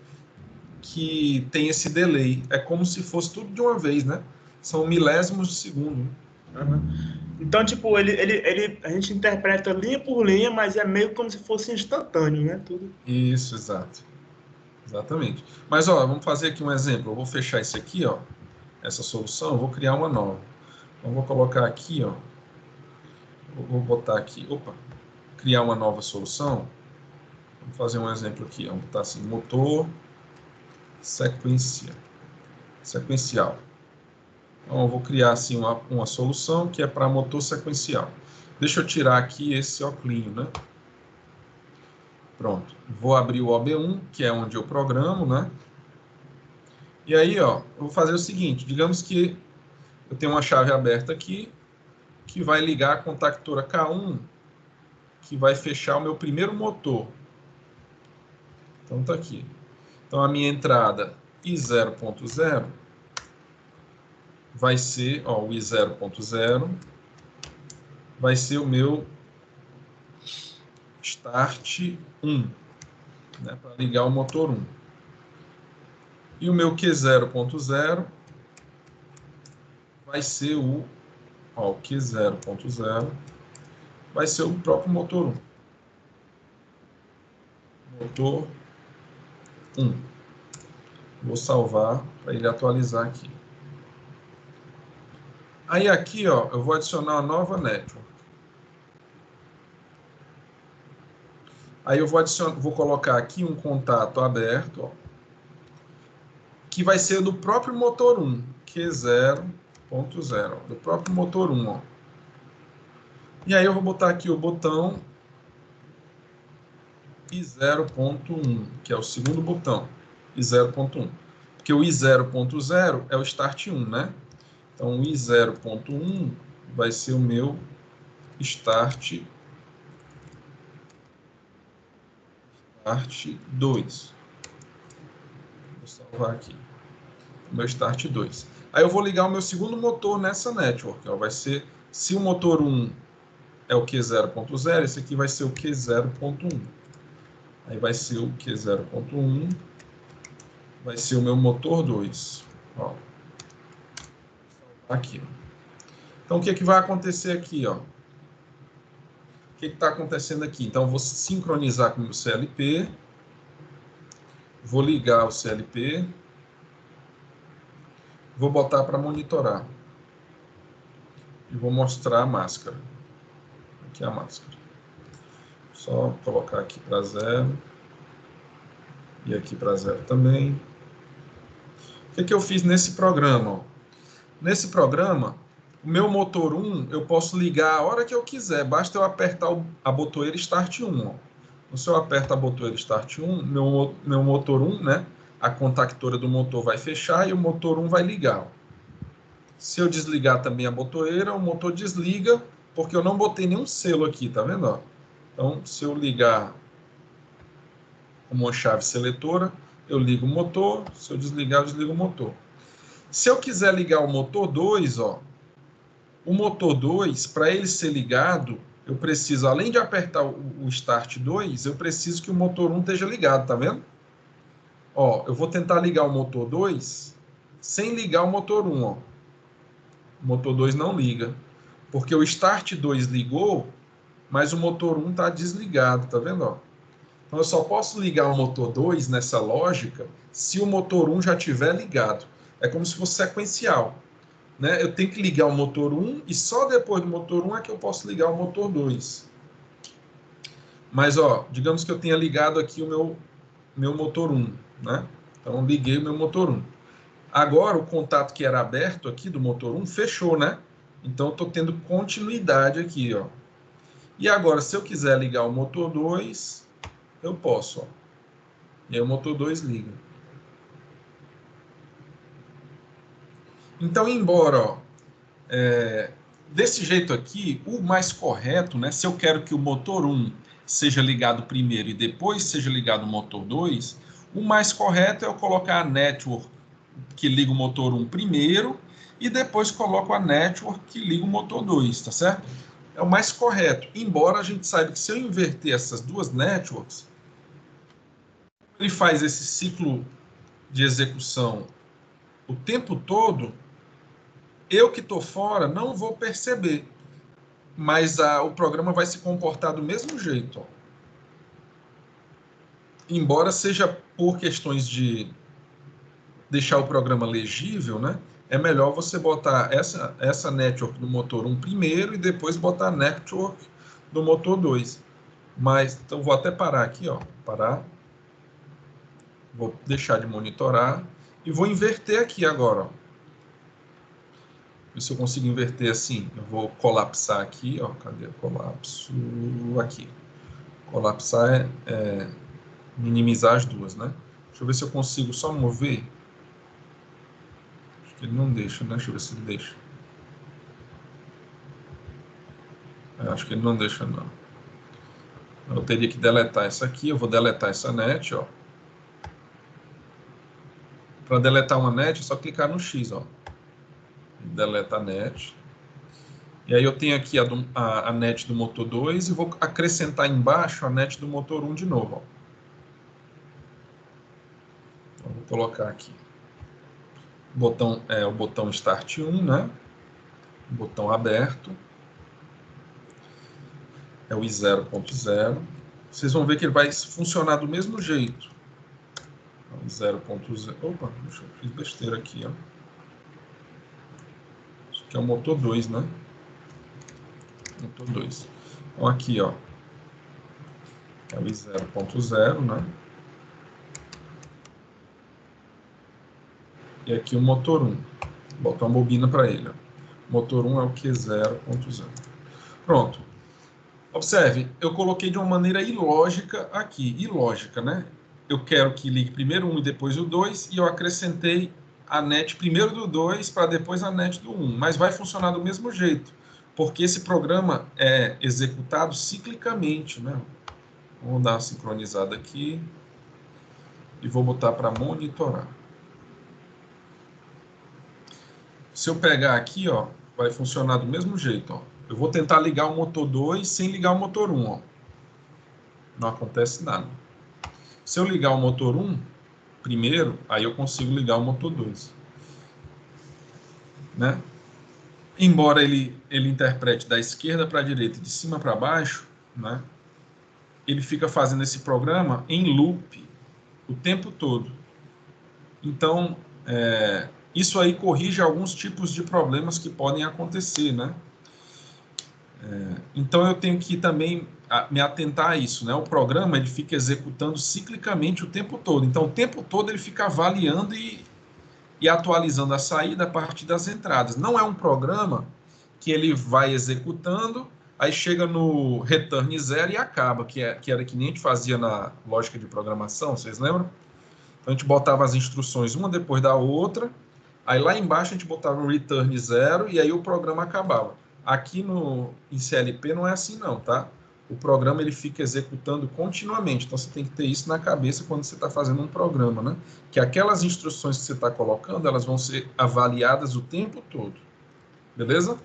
que tem esse delay. É como se fosse tudo de uma vez, né? São milésimos de segundo. Uhum. Então, tipo, a gente interpreta linha por linha, mas é meio como se fosse instantâneo, né? Tudo. Isso, exato. Exatamente. Mas, ó, vamos fazer aqui um exemplo. Eu vou fechar esse aqui, ó, essa solução, eu vou criar uma nova. Então, vou colocar aqui, ó, vou botar aqui, opa, criar uma nova solução. Vamos fazer um exemplo aqui, ó, vamos botar assim, motor sequencial. Então, eu vou criar assim uma solução que é para motor sequencial. Deixa eu tirar aqui esse óculos, né? Pronto. Vou abrir o OB1, que é onde eu programo, né? E aí, ó, eu vou fazer o seguinte, digamos que eu tenho uma chave aberta aqui, que vai ligar a contactora K1, que vai fechar o meu primeiro motor. Então tá aqui. Então a minha entrada I0.0 vai ser, ó, o I0.0 vai ser o meu start 1, né, para ligar o motor 1. E o meu Q0.0 vai ser o Q0.0 vai ser o próprio motor 1. Motor 1. Vou salvar para ele atualizar aqui. Aí aqui, ó, eu vou adicionar uma nova network. Aí eu vou colocar aqui um contato aberto, ó, que vai ser do próprio motor 1, Q0.0, do próprio motor 1, ó. E aí eu vou botar aqui o botão I0.1, que é o segundo botão, I0.1. Porque o I0.0 é o start 1, né? Então o I0.1 vai ser o meu start 2. Vou salvar aqui. O meu start 2. Aí eu vou ligar o meu segundo motor nessa network. Ó. Vai ser, se o motor 1 é o Q0.0, esse aqui vai ser o Q0.1. Aí vai ser o Q0.1, vai ser o meu motor 2. Ó. Aqui. Então o que, que vai acontecer aqui? Ó? O que está acontecendo aqui? Então eu vou sincronizar com o meu CLP. Vou ligar o CLP. Vou botar para monitorar. E vou mostrar a máscara. Aqui é a máscara. Só colocar aqui para 0. E aqui para 0 também. O que, que eu fiz nesse programa? Ó? Nesse programa, o meu motor 1 eu posso ligar a hora que eu quiser. Basta eu apertar a botoeira Start 1. Ó. Então, se eu aperto a botoeira Start 1, meu motor 1, né? A contactora do motor vai fechar e o motor 1 vai ligar. Ó. Se eu desligar também a botoeira, o motor desliga, porque eu não botei nenhum selo aqui, tá vendo? Ó? Então, se eu ligar uma chave seletora, eu ligo o motor. Se eu desligar, eu desligo o motor. Se eu quiser ligar o motor 2, ó, o motor 2, para ele ser ligado, eu preciso, além de apertar o Start 2, eu preciso que o motor 1 esteja ligado, tá vendo? Ó, eu vou tentar ligar o motor 2 sem ligar o motor 1, ó. O motor 2 não liga, porque o Start 2 ligou, mas o motor 1 está desligado, tá vendo? Ó? Então eu só posso ligar o motor 2 nessa lógica se o motor 1 já estiver ligado. É como se fosse sequencial. Né? Eu tenho que ligar o motor 1 e só depois do motor 1 é que eu posso ligar o motor 2. Mas, ó, digamos que eu tenha ligado aqui o meu motor 1, né? Então, liguei o meu motor 1. Agora, o contato que era aberto aqui do motor 1 fechou, né? Então, eu estou tendo continuidade aqui, ó. E agora, se eu quiser ligar o motor 2, eu posso, ó. E aí o motor 2 liga. Então, embora, ó, desse jeito aqui, o mais correto, né? Se eu quero que o motor 1 seja ligado primeiro e depois seja ligado o motor 2, o mais correto é eu colocar a network que liga o motor 1 primeiro e depois coloco a network que liga o motor 2, tá certo? É o mais correto. Embora a gente saiba que se eu inverter essas duas networks, ele faz esse ciclo de execução o tempo todo, eu que estou fora não vou perceber, mas o programa vai se comportar do mesmo jeito. Ó. Embora seja por questões de deixar o programa legível, né? É melhor você botar essa network do motor 1 primeiro e depois botar a network do motor 2. Mas, então, vou até parar aqui, ó. Parar. Vou deixar de monitorar e vou inverter aqui agora, ó. Ver se eu consigo inverter assim. Eu vou colapsar aqui, ó. Cadê o colapso? Aqui. Colapsar é minimizar as duas, né? Deixa eu ver se eu consigo só mover. Acho que ele não deixa, né? Deixa eu ver se ele deixa. Acho que ele não deixa, não. Eu teria que deletar essa aqui. Eu vou deletar essa net, ó. Para deletar uma net, é só clicar no X, ó. Deleta a net. E aí eu tenho aqui a net do motor 2 e vou acrescentar embaixo a net do motor 1 de novo, ó. Então, vou colocar aqui. O botão Start 1, né? O botão aberto. É o I0.0. Vocês vão ver que ele vai funcionar do mesmo jeito. 0.0. Opa, eu fiz besteira aqui, ó. Isso aqui é o motor 2, né? Motor 2. Então aqui, ó. É o I0.0, né? E aqui o motor 1. Botar uma bobina para ele, ó. Motor 1 é o Q0.0. Pronto. Observe, eu coloquei de uma maneira ilógica aqui. Ilógica, né? Eu quero que ligue primeiro o 1 e depois o 2, e eu acrescentei a net primeiro do 2 para depois a net do 1. Mas vai funcionar do mesmo jeito, porque esse programa é executado ciclicamente, né? Vamos dar uma sincronizada aqui e vou botar para monitorar. Se eu pegar aqui, ó, vai funcionar do mesmo jeito, ó. Eu vou tentar ligar o motor 2 sem ligar o motor 1, ó. Não acontece nada. Se eu ligar o motor 1 primeiro, aí eu consigo ligar o motor 2. Né? Embora ele interprete da esquerda para a direita e de cima para baixo, né? Ele fica fazendo esse programa em loop o tempo todo. Então, isso aí corrige alguns tipos de problemas que podem acontecer, né? Então, eu tenho que também me atentar a isso, né? O programa ele fica executando ciclicamente o tempo todo. Então, o tempo todo ele fica avaliando e atualizando a saída a partir das entradas. Não é um programa que ele vai executando, aí chega no return 0 e acaba, que era que nem a gente fazia na lógica de programação, vocês lembram? Então, a gente botava as instruções uma depois da outra, Aí lá embaixo a gente botava um return 0 e aí o programa acabava. Aqui em CLP não é assim não, tá? O programa ele fica executando continuamente, então você tem que ter isso na cabeça quando você está fazendo um programa, né? Que aquelas instruções que você está colocando, elas vão ser avaliadas o tempo todo. Beleza?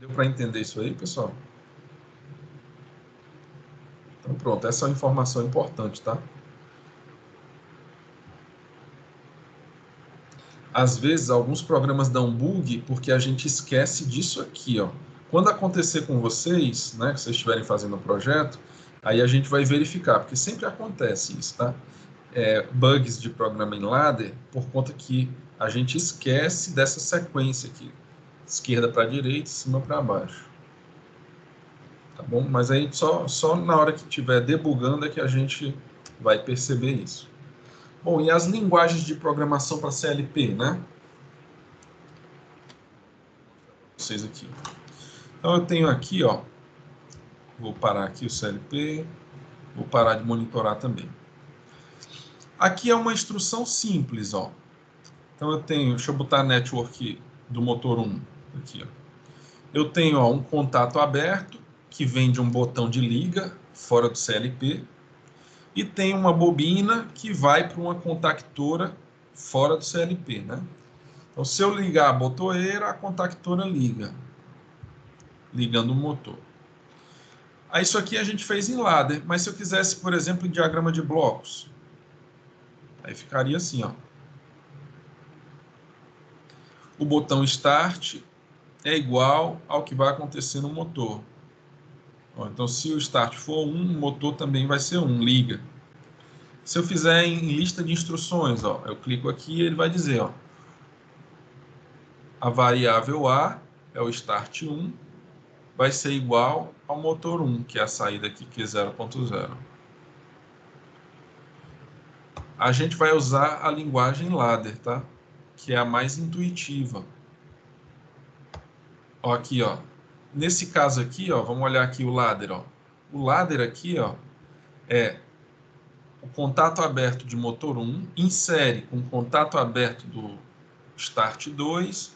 Deu para entender isso aí, pessoal? Então pronto, essa é uma informação importante, tá? Às vezes, alguns programas dão bug porque a gente esquece disso aqui, ó. Quando acontecer com vocês, né, que vocês estiverem fazendo o projeto, aí a gente vai verificar, porque sempre acontece isso, tá? Bugs de programa em ladder, por conta que a gente esquece dessa sequência aqui. Esquerda para direita, cima para baixo. Tá bom? Mas aí só na hora que estiver debugando é que a gente vai perceber isso. Bom, e as linguagens de programação para CLP, né? Vocês aqui. Então eu tenho aqui, ó, vou parar aqui o CLP, vou parar de monitorar também. Aqui é uma instrução simples, ó. Então eu tenho, deixa eu botar a network do motor 1 aqui, ó. Eu tenho, ó, um contato aberto que vem de um botão de liga fora do CLP e tem uma bobina que vai para uma contactora fora do CLP, né? Então se eu ligar a botoeira, a contactora liga, ligando o motor. Aí isso aqui a gente fez em ladder, mas se eu quisesse, por exemplo, em diagrama de blocos, aí ficaria assim, ó. O botão Start é igual ao que vai acontecer no motor. Ó, então, se o Start for 1, o motor também vai ser 1, liga. Se eu fizer em lista de instruções, ó, eu clico aqui e ele vai dizer, ó, a variável A é o Start 1, vai ser igual ao motor 1, que é a saída aqui, que é 0.0. A gente vai usar a linguagem ladder, tá? Que é a mais intuitiva. Ó, aqui, ó. Nesse caso aqui, ó, vamos olhar aqui o ladder, ó. O ladder aqui, ó, é o contato aberto de motor 1, insere com o contato aberto do Start 2,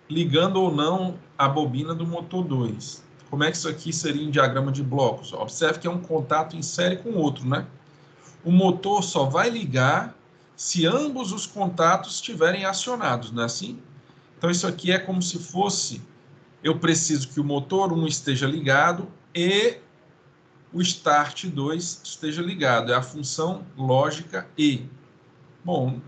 ligando ou não a bobina do motor 2. Como é que isso aqui seria em diagrama de blocos? Observe que é um contato insere com o outro, né? O motor só vai ligar se ambos os contatos estiverem acionados, não é assim? Então isso aqui é como se fosse, eu preciso que o motor 1 esteja ligado e o Start 2 esteja ligado. É a função lógica E. Bom,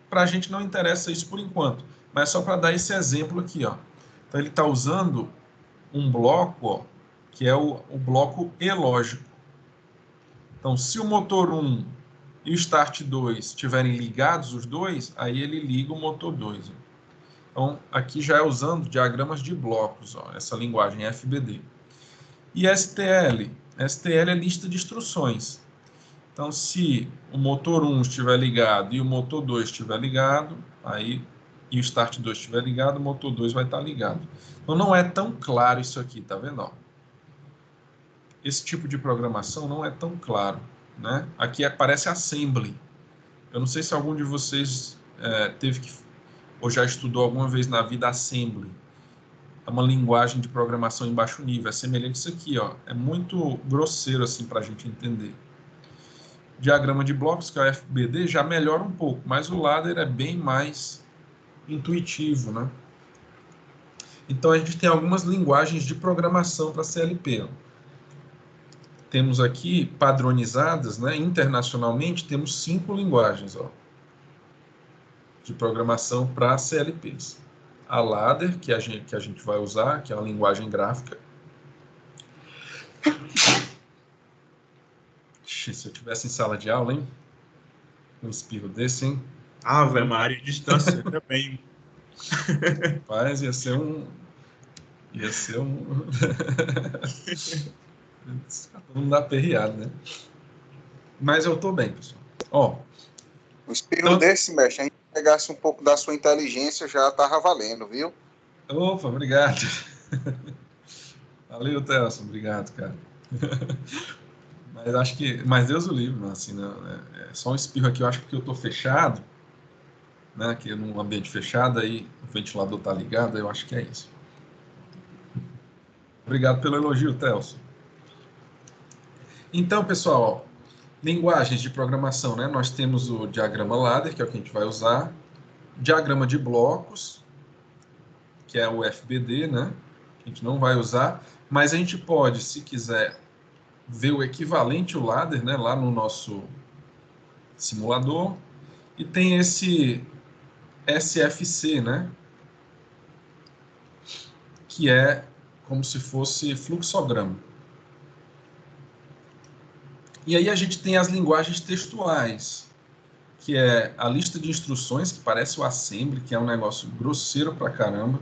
para a gente não interessa isso por enquanto, mas só para dar esse exemplo aqui, ó. Então ele está usando um bloco, ó, que é o bloco E lógico. Então, se o motor 1 e o Start 2 estiverem ligados os dois, aí ele liga o motor 2. Então, aqui já é usando diagramas de blocos, ó, essa linguagem FBD. E STL? STL é lista de instruções. Então, se o motor 1 estiver ligado e o motor 2 estiver ligado, aí, e o Start 2 estiver ligado, o motor 2 vai estar ligado. Então, não é tão claro isso aqui, tá vendo? Ó? Esse tipo de programação não é tão claro, né? Aqui parece assembly. Eu não sei se algum de vocês teve que ou já estudou alguma vez na vida assembly. É uma linguagem de programação em baixo nível. É semelhante a isso aqui, ó. É muito grosseiro assim para a gente entender. Diagrama de blocos, que é o FBD, já melhora um pouco, mas o ladder é bem mais intuitivo, né? Então a gente tem algumas linguagens de programação para CLP. Ó. Temos aqui padronizadas, né? Internacionalmente temos 5 linguagens, ó, de programação para CLPs. A ladder, que a gente vai usar, que é uma linguagem gráfica. Se eu tivesse em sala de aula, hein? Um espirro desse, hein? Ave Maria, distância também. Rapaz, ia ser um... Não dá perreado, né? Mas eu tô bem, pessoal. Ó. Um espirro desse, mestre, a gente pegasse um pouco da sua inteligência, já tava valendo, viu? Opa, obrigado. Valeu, Telson. Obrigado, cara. Mas acho que, mas Deus o livre, assim, né? É só um espirro aqui, eu acho que porque eu estou fechado, né? Aqui num ambiente fechado, aí o ventilador está ligado, eu acho que é isso. Obrigado pelo elogio, Telson. Então, pessoal, linguagens de programação, né? Nós temos o diagrama ladder, que é o que a gente vai usar, diagrama de blocos, que é o FBD, né? Que a gente não vai usar, mas a gente pode, se quiser, ver o equivalente ao ladder, né? Lá no nosso simulador. E tem esse SFC, né? Que é como se fosse fluxograma. E aí a gente tem as linguagens textuais, que é a lista de instruções, que parece o assembly, que é um negócio grosseiro pra caramba,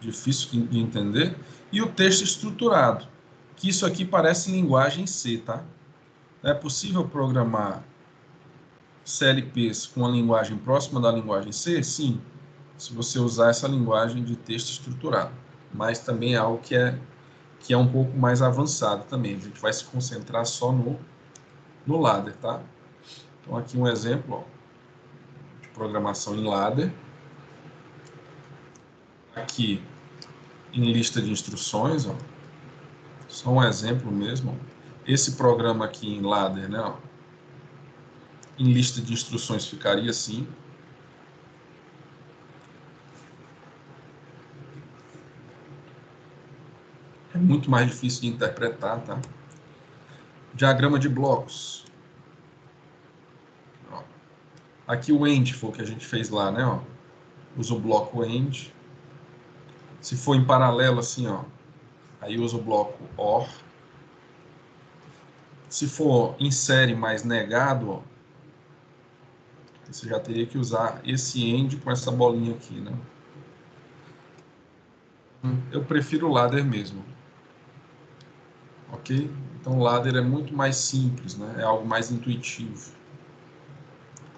difícil de entender, e o texto estruturado, que isso aqui parece linguagem C, tá? É possível programar CLPs com uma linguagem próxima da linguagem C? Sim, se você usar essa linguagem de texto estruturado, mas também é algo que é um pouco mais avançado também. A gente vai se concentrar só no ladder, tá? Então, aqui um exemplo, ó, de programação em ladder. Aqui, em lista de instruções, ó, só um exemplo mesmo. Ó. Esse programa aqui em ladder, né, ó, em lista de instruções ficaria assim. É muito mais difícil de interpretar, tá? Diagrama de blocos. Ó. Aqui o end foi o que a gente fez lá, né? Ó. Usa o bloco end. Se for em paralelo, assim, ó, aí usa o bloco OR. Se for em série mais negado, ó, você já teria que usar esse end com essa bolinha aqui, né? Eu prefiro o ladder mesmo. Ok? Então o ladder é muito mais simples, né? É algo mais intuitivo.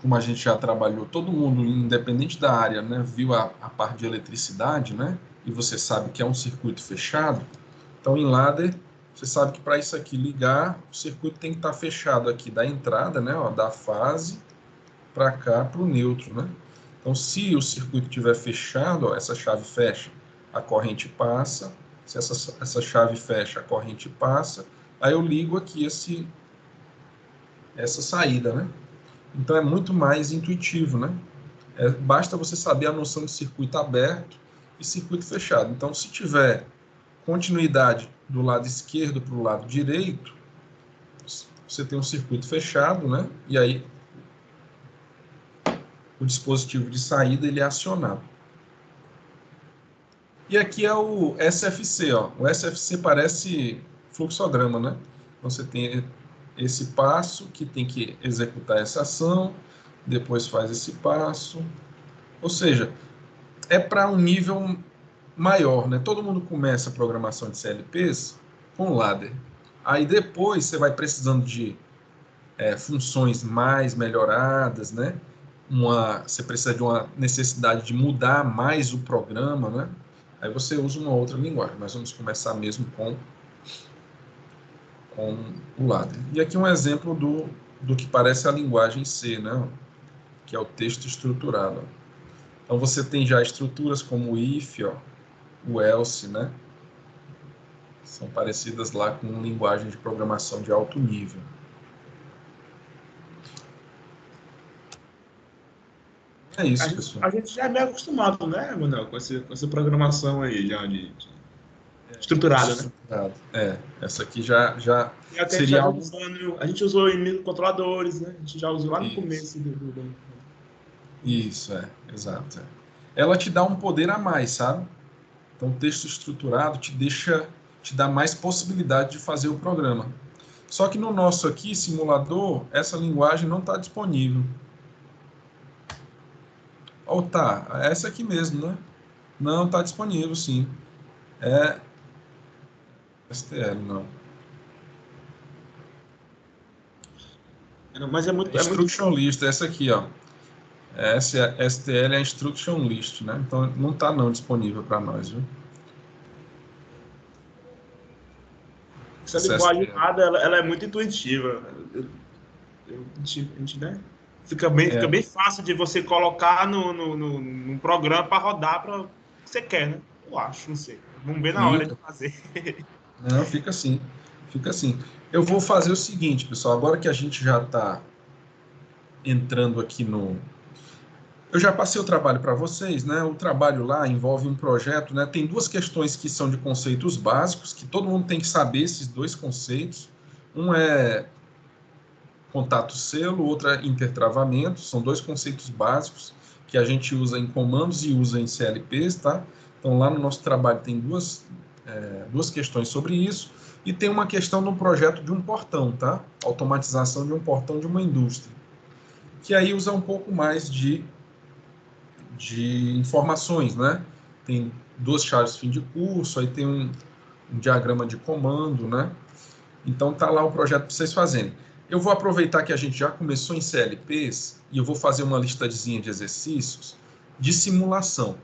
Como a gente já trabalhou, todo mundo, independente da área, né, viu a parte de eletricidade, né? E você sabe que é um circuito fechado. Então em ladder, você sabe que para isso aqui ligar, o circuito tem que estar fechado aqui da entrada, né? Ó, da fase para cá, para o neutro, né? Então, se o circuito estiver fechado, ó, essa chave fecha, a corrente passa. Se essa chave fecha, a corrente passa. Aí eu ligo aqui essa saída, né? Então, é muito mais intuitivo, né? Basta você saber a noção de circuito aberto e circuito fechado. Então, se tiver continuidade do lado esquerdo para o lado direito, você tem um circuito fechado, né? E aí o dispositivo de saída ele é acionado. E aqui é o SFC, ó. O SFC parece fluxograma, né? Então você tem esse passo que tem que executar essa ação, depois faz esse passo. Ou seja, é para um nível maior, né? Todo mundo começa a programação de CLPs com ladder. Aí depois você vai precisando de funções mais melhoradas, né? Você precisa de uma necessidade de mudar mais o programa, né? Aí você usa uma outra linguagem, mas vamos começar mesmo com o ladder. E aqui um exemplo do que parece a linguagem C, né? Que é o texto estruturado. Então você tem já estruturas como o if, ó, o else, né? São parecidas lá com linguagem de programação de alto nível. É isso, pessoal. A gente já é meio acostumado, né, Manuel, com essa programação aí, já estruturada, né? Essa aqui já E até seria algo... a gente usou em microcontroladores, né? A gente já usou lá no começo Isso, exato. Ela te dá um poder a mais, sabe? Então, o texto estruturado te dá mais possibilidade de fazer o programa. Só que no nosso aqui, simulador, essa linguagem não está disponível. Ou tá, essa aqui mesmo, né? Não, está disponível, sim. É STL, não. Mas é muito... Instruction list, essa aqui, ó. Essa STL é a instruction list, né? Então não está não disponível para nós, viu? Essa linguagem animada, ela é muito intuitiva. A gente, né? Fica bem fácil de você colocar no programa para rodar para o que você quer, né? Eu acho, não sei. Vamos ver na hora de fazer. Não, fica assim. Fica assim. Eu vou fazer o seguinte, pessoal. Agora que a gente já está entrando aqui no... Eu já passei o trabalho para vocês, né? O trabalho lá envolve um projeto, né? Tem duas questões que são de conceitos básicos, que todo mundo tem que saber esses dois conceitos. Um é contato selo, outro é intertravamento. São dois conceitos básicos que a gente usa em comandos e usa em CLPs, tá? Então, lá no nosso trabalho tem duas questões sobre isso. E tem uma questão no projeto de um portão, tá? Automatização de um portão de uma indústria. Que aí usa um pouco mais de informações, né? Tem duas chaves fim de curso, aí tem um diagrama de comando, né? Então tá lá o projeto para vocês fazerem. Eu vou aproveitar que a gente já começou em CLPs e eu vou fazer uma listazinha de exercícios de simulação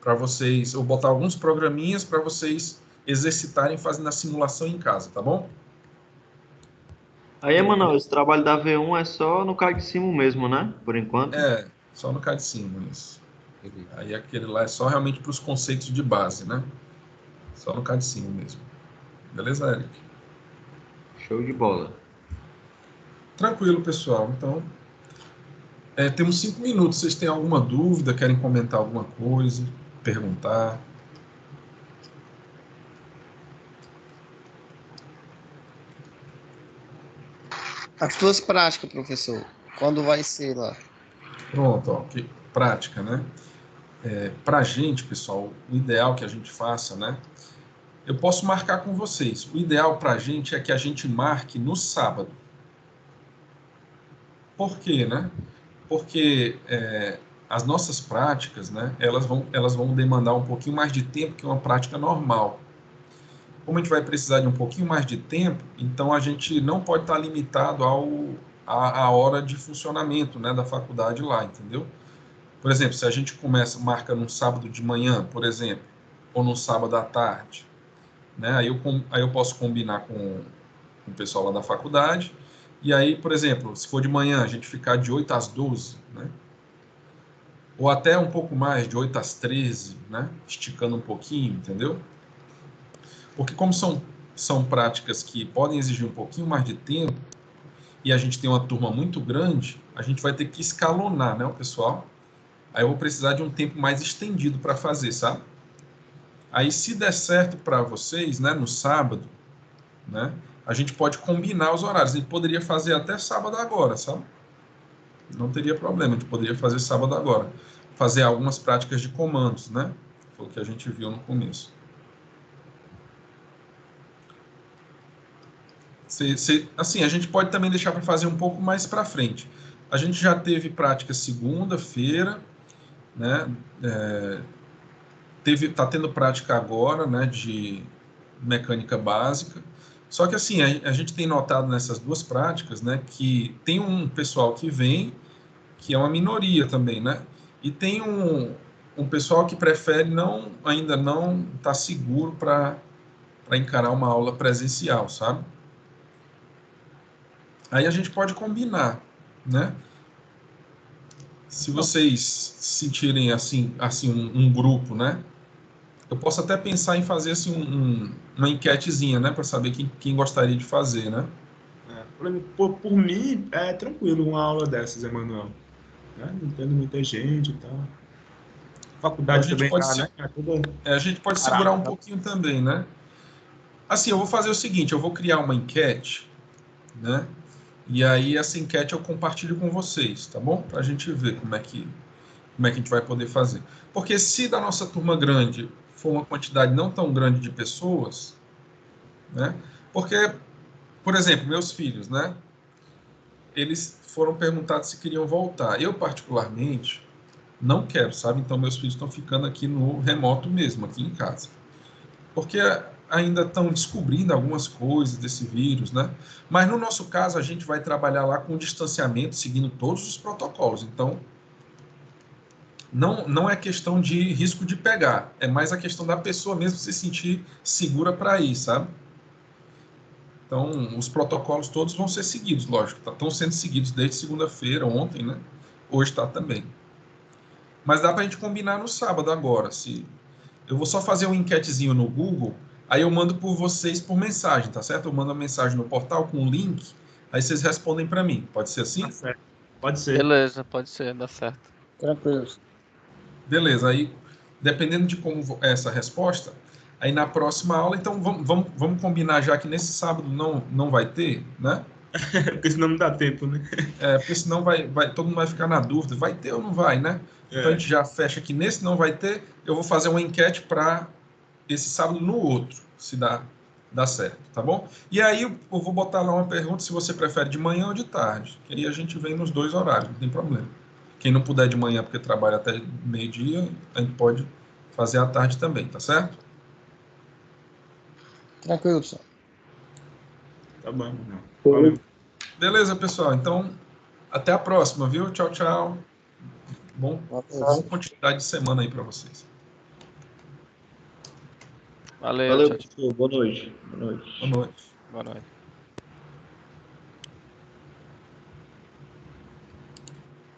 para vocês, eu botar alguns programinhas para vocês exercitarem fazendo a simulação em casa, tá bom? Aí, Emanuel, esse trabalho da V1 é só no CAD de cima mesmo, né? Por enquanto. Só no CAD cima, isso. Aí aquele lá é só realmente para os conceitos de base, né? Só no CAD cima mesmo. Beleza, Eric? Show de bola. Tranquilo, pessoal. Então, temos 5 minutos. Vocês têm alguma dúvida? Querem comentar alguma coisa? Perguntar? As tuas práticas, professor, quando vai ser lá? Pronto, ó, prática, né? Para a gente, pessoal, o ideal que a gente faça, né? Eu posso marcar com vocês. O ideal para a gente é que a gente marque no sábado. Por quê, né? Porque as nossas práticas, né? Elas vão demandar um pouquinho mais de tempo que uma prática normal. Como a gente vai precisar de um pouquinho mais de tempo, então a gente não pode estar limitado à hora de funcionamento, né, da faculdade lá, entendeu? Por exemplo, se a gente marca num sábado de manhã, por exemplo, ou no sábado à tarde, né, aí eu posso combinar com o pessoal lá da faculdade, e aí, por exemplo, se for de manhã, a gente ficar de 8 às 12, né, ou até um pouco mais, de 8 às 13, né, esticando um pouquinho, entendeu? Porque como são práticas que podem exigir um pouquinho mais de tempo, e a gente tem uma turma muito grande, a gente vai ter que escalonar, né, o pessoal? Aí eu vou precisar de um tempo mais estendido para fazer, sabe? Aí, se der certo para vocês, né, no sábado, né, a gente pode combinar os horários. A gente poderia fazer até sábado agora, sabe? Não teria problema, a gente poderia fazer sábado agora. Fazer algumas práticas de comandos, né? Foi o que a gente viu no começo. Assim, a gente pode também deixar para fazer um pouco mais para frente. A gente já teve prática segunda-feira, né? Tá tendo prática agora, né? De mecânica básica. Só que assim, a gente tem notado nessas duas práticas, né? Que tem um pessoal que vem, que é uma minoria também, né? E tem um pessoal que prefere ainda não estar seguro para encarar uma aula presencial, sabe? Aí a gente pode combinar, né? Se vocês sentirem assim um grupo, né? Eu posso até pensar em fazer assim uma enquetezinha, né? Para saber quem gostaria de fazer, né? Por mim, é tranquilo uma aula dessas, Emanuel. Né? Não tendo muita gente e tal. Faculdade também tá, né? A gente pode segurar um pouquinho também, né? Assim, eu vou fazer o seguinte, eu vou criar uma enquete, né? E aí essa enquete eu compartilho com vocês, tá bom? Para a gente ver como é que a gente vai poder fazer. Porque se da nossa turma grande for uma quantidade não tão grande de pessoas, né? Porque, por exemplo, meus filhos, né? Eles foram perguntados se queriam voltar. Eu, particularmente, não quero, sabe? Então, meus filhos estão ficando aqui no remoto mesmo, aqui em casa. Porque ainda estão descobrindo algumas coisas desse vírus, né? Mas no nosso caso, a gente vai trabalhar lá com distanciamento, seguindo todos os protocolos. Então, não é questão de risco de pegar, é mais a questão da pessoa mesmo se sentir segura para ir, sabe? Então, os protocolos todos vão ser seguidos, lógico. Estão sendo seguidos desde segunda-feira, ontem, né? Hoje está também. Mas dá para a gente combinar no sábado agora. Se eu vou só fazer um enquetezinho no Google, aí eu mando por vocês por mensagem, tá certo? Eu mando a mensagem no portal com um link, aí vocês respondem para mim. Pode ser assim? Tá certo. Pode ser. Beleza, pode ser, dá certo. Tranquilo. Beleza, aí dependendo de como é essa resposta, aí na próxima aula, então vamos combinar já que nesse sábado não vai ter, né? Porque senão não dá tempo, né? Porque senão todo mundo vai ficar na dúvida, vai ter ou não vai, né? Então a gente já fecha que nesse não vai ter, eu vou fazer uma enquete para esse sábado no outro, se dá certo, tá bom? E aí eu vou botar lá uma pergunta se você prefere de manhã ou de tarde, que aí a gente vem nos dois horários, não tem problema. Quem não puder de manhã porque trabalha até meio-dia, a gente pode fazer à tarde também, tá certo? Tranquilo, professor. Tá bom. Valeu. Beleza, pessoal. Então, até a próxima, viu? Tchau, tchau. Boa continuidade de semana aí para vocês. Valeu, Valeu, tchau, tchau. professor. Boa noite. Boa noite. Boa noite. Boa noite.